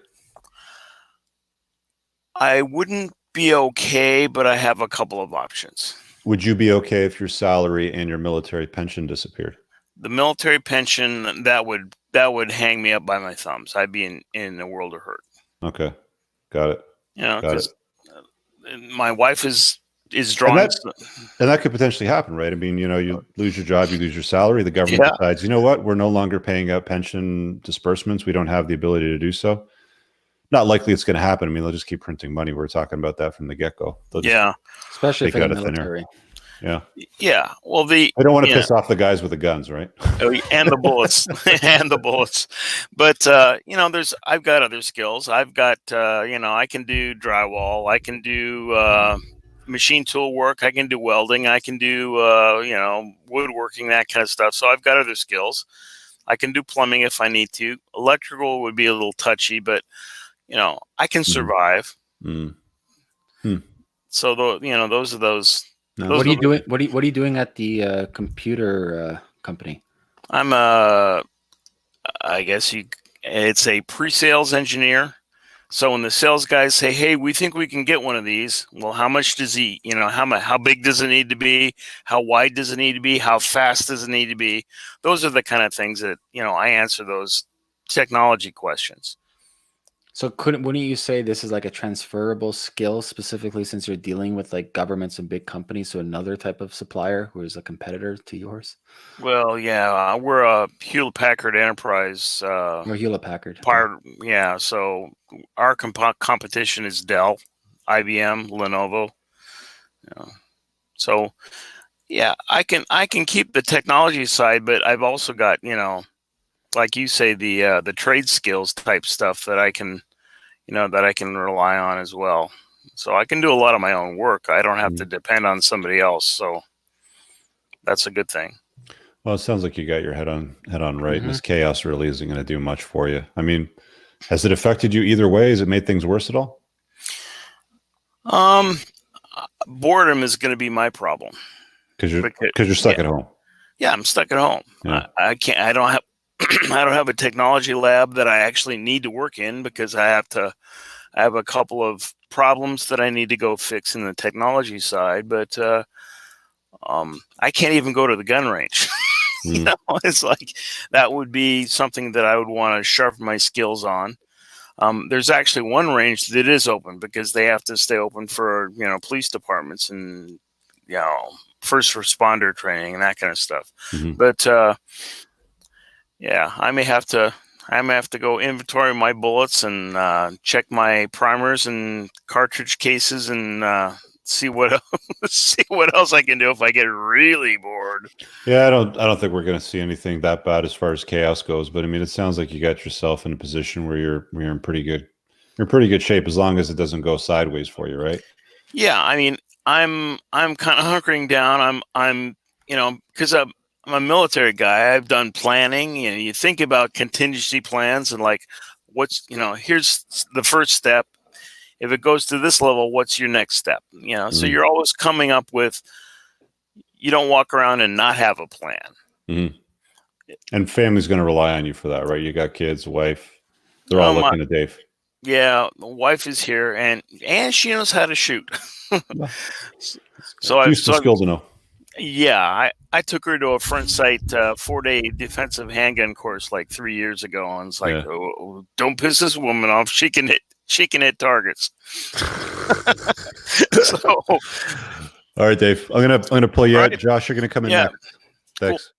I wouldn't be okay, but I have a couple of options. Would you be okay if your salary and your military pension disappeared? The military pension, that would hang me up by my thumbs. I'd be in a world of hurt. Okay. Got it. You know, Got because my wife is drawing. And that could potentially happen, right? I mean, you lose your job, you lose your salary. The government decides, you know what? We're no longer paying out pension disbursements. We don't have the ability to do so. Not likely it's going to happen. I mean, they'll just keep printing money. We're talking about that from the get-go. Especially for the military. Yeah. Yeah. Well, I don't want to piss off the guys with the guns, right? And the bullets. And the bullets. But I've got other skills. I've got I can do drywall, I can do machine tool work, I can do welding, I can do woodworking, that kind of stuff. So I've got other skills. I can do plumbing if I need to. Electrical would be a little touchy, but I can survive. So those are those. What are you doing? What are you doing at the computer company? I'm I guess it's a pre-sales engineer. So when the sales guys say, "Hey, we think we can get one of these," well, how much does he? How big does it need to be? How wide does it need to be? How fast does it need to be? Those are the kind of things that I answer those technology questions. So wouldn't you say this is like a transferable skill, specifically since you're dealing with like governments and big companies, so another type of supplier who is a competitor to yours? Well, yeah, we're a Hewlett-Packard Enterprise. Or Hewlett-Packard. Yeah, so our competition is Dell, IBM, Lenovo. So, yeah, I can keep the technology side, but I've also got like you say, the trade skills type stuff that I can rely on as well. So I can do a lot of my own work. I don't have to depend on somebody else. So that's a good thing. Well, it sounds like you got your head on right, and this chaos really isn't going to do much for you. I mean, has it affected you either way? Has it made things worse at all? Boredom is going to be my problem because you're stuck at home. Yeah, I'm stuck at home. Yeah. I don't have I don't have a technology lab that I actually need to work in because I have a couple of problems that I need to go fix in the technology side, but I can't even go to the gun range. It's like that would be something that I would want to sharpen my skills on. There's actually one range that is open because they have to stay open for police departments and first responder training and that kind of stuff. But yeah, I may have to go inventory my bullets and check my primers and cartridge cases and see what else I can do if I get really bored. Yeah, I don't think we're going to see anything that bad as far as chaos goes. But I mean, it sounds like you got yourself in a position where you're in pretty good shape as long as it doesn't go sideways for you, right? Yeah, I mean, I'm kind of hunkering down. I'm because I'm a military guy. I've done planning. You think about contingency plans and like here's the first step. If it goes to this level, what's your next step? So you're always coming up with. You don't walk around and not have a plan. And family's going to rely on you for that, right? You got kids, wife. They're all looking at Dave. Yeah, the wife is here, and she knows how to shoot. So Useful skill to know. Yeah, I took her to a front sight 4-day defensive handgun course like 3 years ago, and it's like, oh, don't piss this woman off. She can hit targets. So, all right, Dave. I'm gonna pull you out. Josh, you're gonna come in next. Thanks.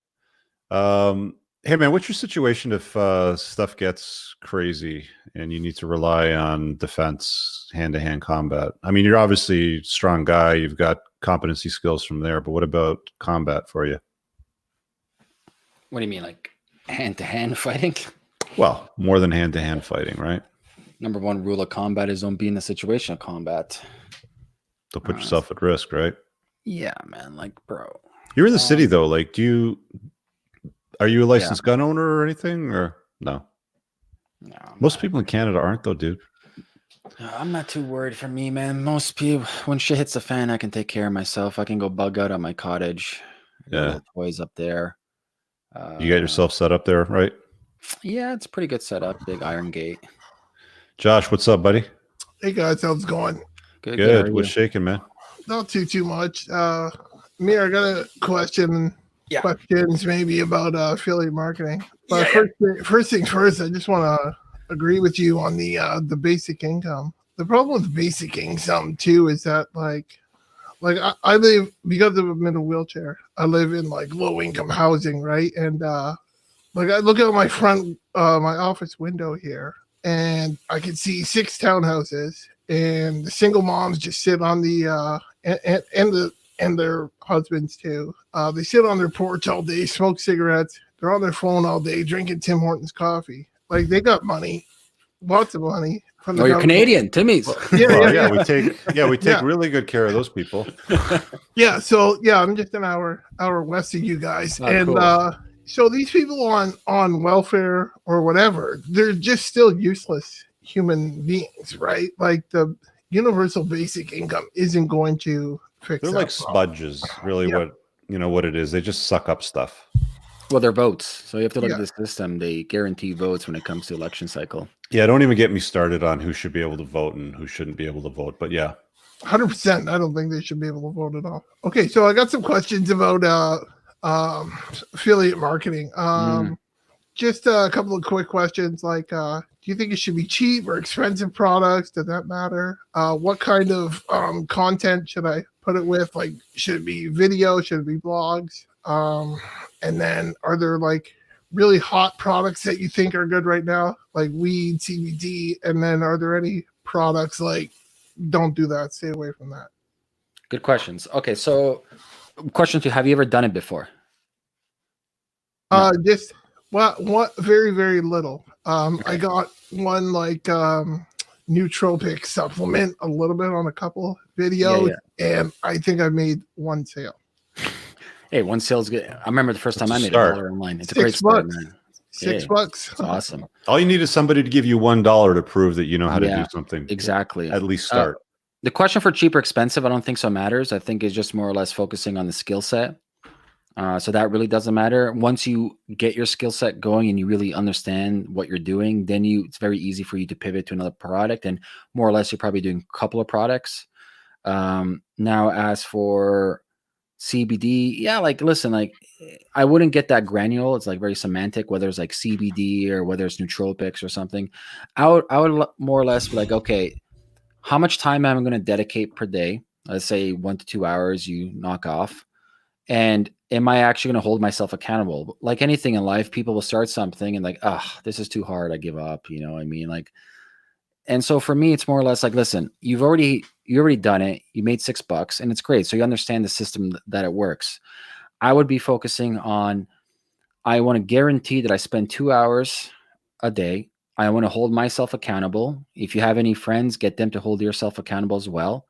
Cool. Hey man, what's your situation if stuff gets crazy and you need to rely on defense, hand-to-hand combat? I mean, you're obviously a strong guy. You've got competency skills from there, but what about combat for you? What do you mean, like hand-to-hand fighting? Well, more than hand-to-hand fighting, right? Number one rule of combat is don't be in a situation of combat. Don't put yourself at risk, right? Yeah, man. Like, bro. You're in the city though. Like, are you a licensed gun owner or anything, or no? No. Most people in Canada aren't, though, dude. I'm not too worried for me, man. Most people, when shit hits the fan, I can take care of myself. I can go bug out at my cottage. Yeah, toys up there. You got yourself set up there, right? Yeah, it's pretty good setup. Big iron gate. Josh, what's up, buddy? Hey guys, how's it going? Good. What's shaking, man? Not too much. Amir, I got a question. Yeah. Questions maybe about affiliate marketing. But first things first, I just want to agree with you on the basic income. the problem with basic income too is that like I live, because I'm in a wheelchair, I live in like low income housing, right? And like I look out my my office window here, and I can see 6 townhouses, and the single moms just sit on the and their husbands too. They sit on their porch all day, smoke cigarettes. They're on their phone all day, drinking Tim Hortons coffee. Like they got money, lots of money. Oh, you're Canadian, Timmy's. Yeah, we take really good care of those people. Yeah, so yeah, I'm just an hour west of you guys, and cool. So these people on welfare or whatever, they're just still useless human beings, right? Like the universal basic income isn't going to fix. They're like sponges, really. Yeah. What it is. They just suck up stuff. Well, they're votes. So you have to look at the system. They guarantee votes when it comes to election cycle. Yeah, don't even get me started on who should be able to vote and who shouldn't be able to vote. But yeah. 100%. I don't think they should be able to vote at all. Okay, so I got some questions about affiliate marketing. Just a couple of quick questions. Like, do you think it should be cheap or expensive products? Does that matter? What kind of content should I put it with? Like, should it be video? Should it be blogs? And then are there like really hot products that you think are good right now? Like weed, CBD, and then are there any products like don't do that, stay away from that? Good questions. Okay, so question 2, have you ever done it before? Just what very, very little. Okay. I got one like nootropic supplement a little bit on a couple videos, and I think I made one sale. Hey, one sale's good. I remember the first time I made $1 online. It's a great start, man. $6. It's awesome. All you need is somebody to give you $1 to prove that you know how to do something. Exactly. At least start. The question for cheap or expensive, I don't think so matters. I think it's just more or less focusing on the skill set. So that really doesn't matter. Once you get your skill set going and you really understand what you're doing, then it's very easy for you to pivot to another product. And more or less, you're probably doing a couple of products. Now, as for CBD, like listen, like I wouldn't get that granular. It's like very semantic, whether it's like CBD or whether it's nootropics or something. I would more or less be like, okay, how much time am I going to dedicate per day? Let's say 1 to 2 hours you knock off. And am I actually going to hold myself accountable? Like anything in life, people will start something and like, this is too hard, I give up. You know what I mean? Like, and so for me, it's more or less like, listen, you already done it. You made $6 and it's great. So you understand the system that it works. I would be focusing on, I want to guarantee that I spend 2 hours a day. I want to hold myself accountable. If you have any friends, get them to hold yourself accountable as well.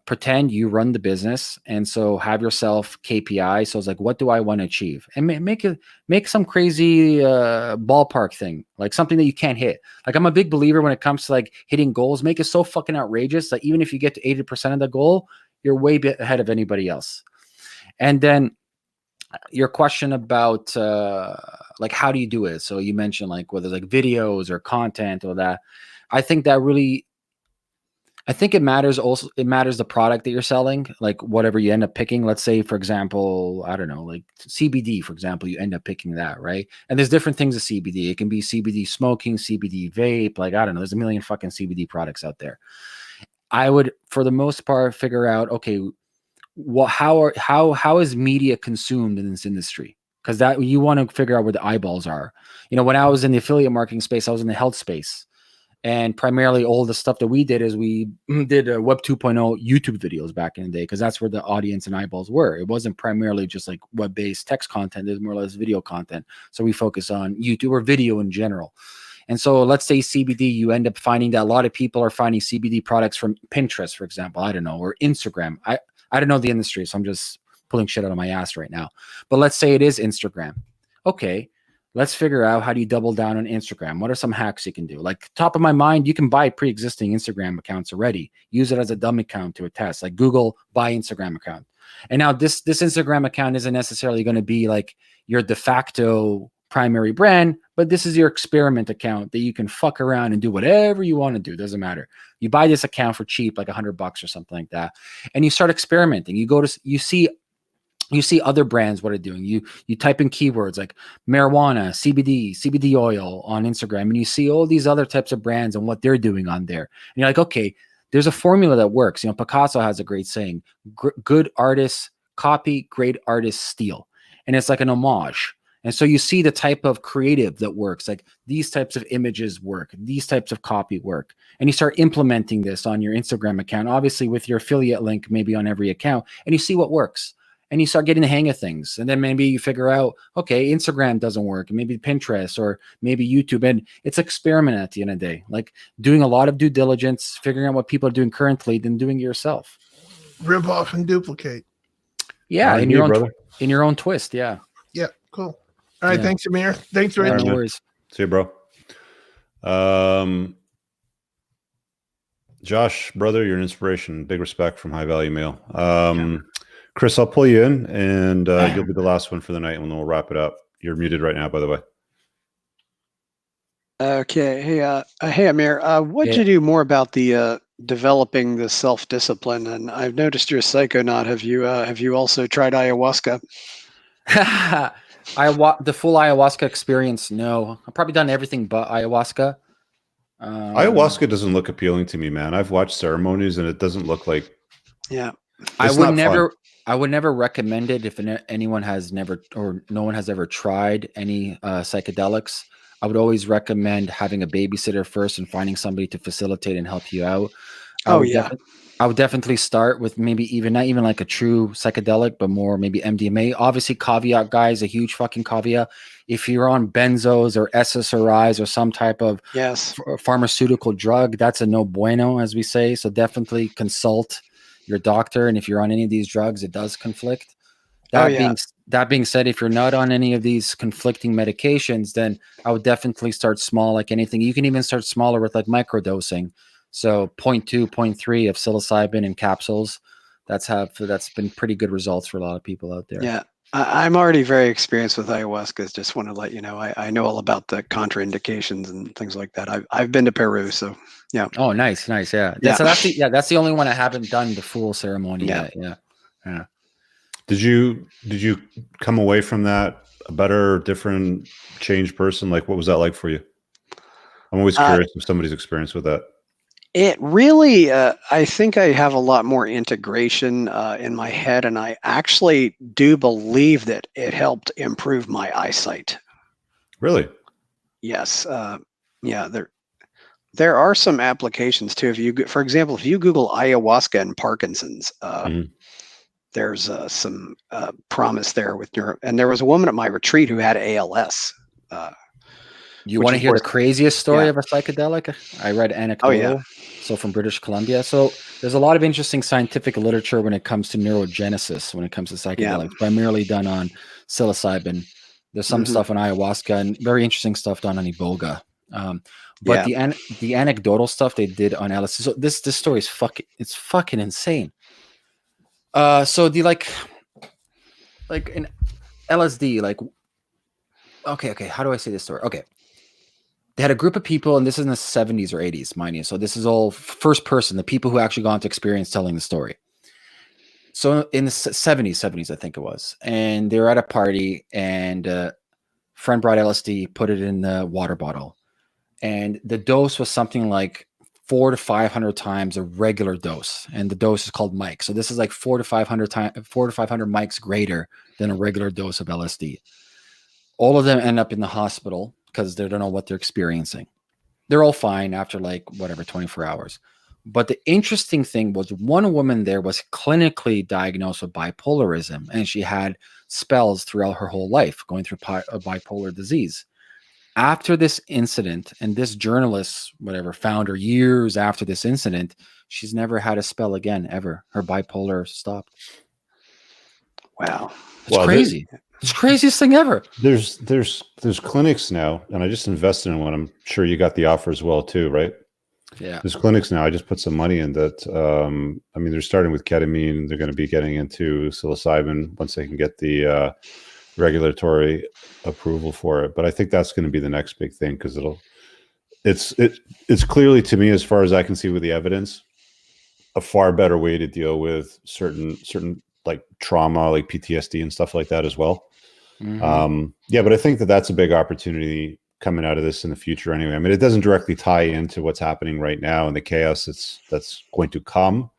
Pretend you run the business. And so have yourself KPI. So it's like, what do I want to achieve? And make some crazy ballpark thing, like something that you can't hit. Like I'm a big believer when it comes to like hitting goals, make it so fucking outrageous that even if you get to 80% of the goal, you're way ahead of anybody else. And then your question about like, how do you do it? So you mentioned like whether like videos or content or that. I think it matters also. It matters the product that you're selling, like whatever you end up picking. Let's say, for example, I don't know, like CBD, for example, you end up picking that, right? And there's different things of CBD. It can be CBD smoking, CBD vape, like, I don't know, there's a million fucking CBD products out there. I would, for the most part, figure out, okay, how is media consumed in this industry? Because that you want to figure out where the eyeballs are. You know, when I was in the affiliate marketing space, I was in the health space. And primarily all the stuff that we did is we did Web 2.0 YouTube videos back in the day, because that's where the audience and eyeballs were. It wasn't primarily just like web-based text content. There's more or less video content. So we focus on YouTube or video in general. And so let's say CBD, you end up finding that a lot of people are finding CBD products from Pinterest, for example, I don't know, or Instagram. I don't know the industry, so I'm just pulling shit out of my ass right now. But let's say it is Instagram. Okay. Let's figure out, how do you double down on Instagram? What are some hacks you can do? Like top of my mind, you can buy pre-existing Instagram accounts already. Use it as a dummy account to a test, like Google buy Instagram account. And now this Instagram account isn't necessarily going to be like your de facto primary brand, but this is your experiment account that you can fuck around and do whatever you want to do. Doesn't matter. You buy this account for cheap, like $100 or something like that. And you start experimenting. You see You see other brands what are doing. You type in keywords like marijuana, CBD oil on Instagram, and you see all these other types of brands and what they're doing on there. And you're like, okay, there's a formula that works. Picasso has a great saying: good artists copy, great artists steal. And it's like an homage. And so you see the type of creative that works, like these types of images work, these types of copy work. And you start implementing this on your Instagram account, obviously with your affiliate link, maybe on every account, and you see what works. And you start getting the hang of things. And then maybe you figure out, okay, Instagram doesn't work, maybe Pinterest or maybe YouTube. And it's experiment at the end of the day, like doing a lot of due diligence, figuring out what people are doing currently, then doing it yourself. Rip off and duplicate. Yeah, in your own twist. Yeah. Yeah, cool. All right, thanks, Ameer. Thanks, Rich. No worries. See you, bro. Josh, brother, you're an inspiration. Big respect from High Value Mail. Chris, I'll pull you in, and you'll be the last one for the night, and then we'll wrap it up. You're muted right now, by the way. Okay. Hey, Ameer. What'd you do more about the developing the self-discipline? And I've noticed you're a psychonaut. Have you also tried ayahuasca? The full ayahuasca experience? No, I've probably done everything but ayahuasca. Ayahuasca doesn't look appealing to me, man. I've watched ceremonies, and it doesn't look like. Yeah. I would never recommend it if anyone has never or no one has ever tried any psychedelics. I would always recommend having a babysitter first and finding somebody to facilitate and help you out. I would definitely start with maybe not even like a true psychedelic, but more maybe MDMA. Obviously, caveat, guys, a huge fucking caveat. If you're on benzos or SSRIs or some type of pharmaceutical drug, that's a no bueno, as we say. So definitely consult your doctor. And if you're on any of these drugs, it does conflict. That being said, if you're not on any of these conflicting medications, then I would definitely start small, like anything. You can even start smaller with like microdosing. So 0.2, 0.3 of psilocybin in capsules. That's been pretty good results for a lot of people out there. Yeah. I'm already very experienced with ayahuasca. Just want to let you know, I know all about the contraindications and things like that. I've been to Peru, so yeah. Oh, nice. Yeah. So that's the only one I haven't done the full ceremony yet. Yeah. Did you come away from that a better, different, changed person? Like, what was that like for you? I'm always curious of somebody's experience with that. It really, I think I have a lot more integration in my head, and I actually do believe that it helped improve my eyesight. Really? Yes. There are some applications too. For example, if you Google ayahuasca and Parkinson's, there's some promise there with and there was a woman at my retreat who had ALS. You want to hear the craziest story of a psychedelic? I read anecdotal. So from British Columbia. So there's a lot of interesting scientific literature when it comes to neurogenesis, when it comes to psychedelics, primarily done on psilocybin. There's some stuff on ayahuasca and very interesting stuff done on iboga. But the anecdotal stuff they did on LSD. So this story is fucking insane. So the like in LSD, okay, how do I say this story? Okay. They had a group of people, and this is in the 70s or 80s, mind you. So this is all first person, the people who actually got into experience telling the story. So in the 70s, I think it was. And they were at a party, and a friend brought LSD, put it in the water bottle. And the dose was something like 400 to 500 times a regular dose. And the dose is called mic. So this is like 400 to 500 mics greater than a regular dose of LSD. All of them end up in the hospital because they don't know what they're experiencing. They're all fine after 24 hours. But the interesting thing was one woman there was clinically diagnosed with bipolarism, and she had spells throughout her whole life going through a bipolar disease. After this incident, and this journalist, found her years after this incident, she's never had a spell again, ever. Her bipolar stopped. Wow. It's crazy. It's the craziest thing ever. There's clinics now, and I just invested in one. I'm sure you got the offer as well too, right? Yeah. There's clinics now. I just put some money in that. They're starting with ketamine. They're going to be getting into psilocybin once they can get the regulatory approval for it. But I think that's going to be the next big thing, because it's clearly, to me, as far as I can see with the evidence, a far better way to deal with certain like trauma, like PTSD and stuff like that as well. Mm-hmm. Yeah, but I think that that's a big opportunity coming out of this in the future anyway. I mean, it doesn't directly tie into what's happening right now and the chaos that's going to come.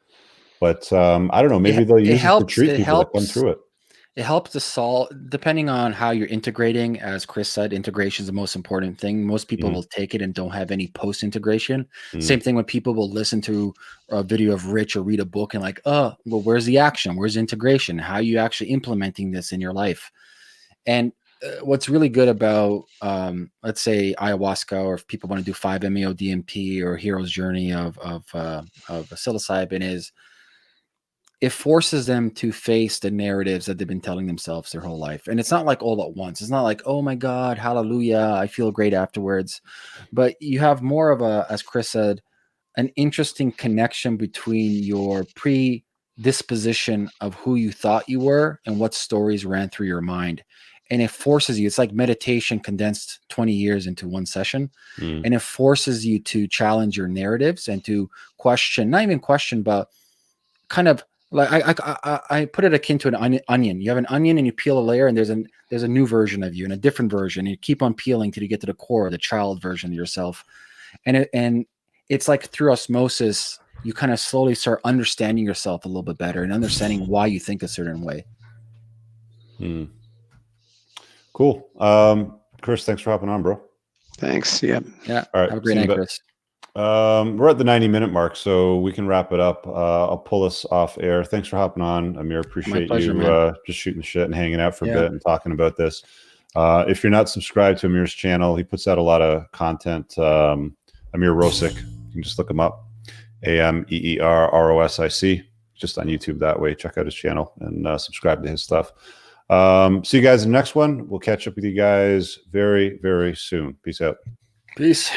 But I don't know, maybe they'll use it to treat people that come through it. It helps to solve, depending on how you're integrating. As Chris said, integration is the most important thing. Most people will take it and don't have any post-integration. Same thing when people will listen to a video of Rich or read a book and like, oh, well, where's the action? Where's integration? How are you actually implementing this in your life? And what's really good about, let's say, ayahuasca, or if people want to do 5-MeO DMT or Hero's Journey of psilocybin, is it forces them to face the narratives that they've been telling themselves their whole life. And it's not like all at once. It's not like, oh my God, hallelujah, I feel great afterwards. But you have more of a, as Chris said, an interesting connection between your predisposition of who you thought you were and what stories ran through your mind. And it forces you, it's like meditation condensed 20 years into one session. And it forces you to challenge your narratives and to question, not even question, but kind of, like I put it akin to an onion. You have an onion and you peel a layer, and there's a new version of you and a different version. And you keep on peeling till you get to the core, the child version of yourself. And it's like through osmosis, you kind of slowly start understanding yourself a little bit better and understanding why you think a certain way. Cool. Chris, thanks for hopping on, bro. Thanks. Yeah. Yeah. All right. Have a great night, Chris. We're at the 90-minute mark, so we can wrap it up. I'll pull us off air. Thanks for hopping on, Amir. Appreciate you just shooting the shit and hanging out for a bit and talking about this. If you're not subscribed to Amir's channel, he puts out a lot of content. Ameer Rosic, you can just look him up. AMEERROSIC, just on YouTube that way. Check out his channel and subscribe to his stuff. See you guys in the next one. We'll catch up with you guys very, very soon. Peace out. Peace.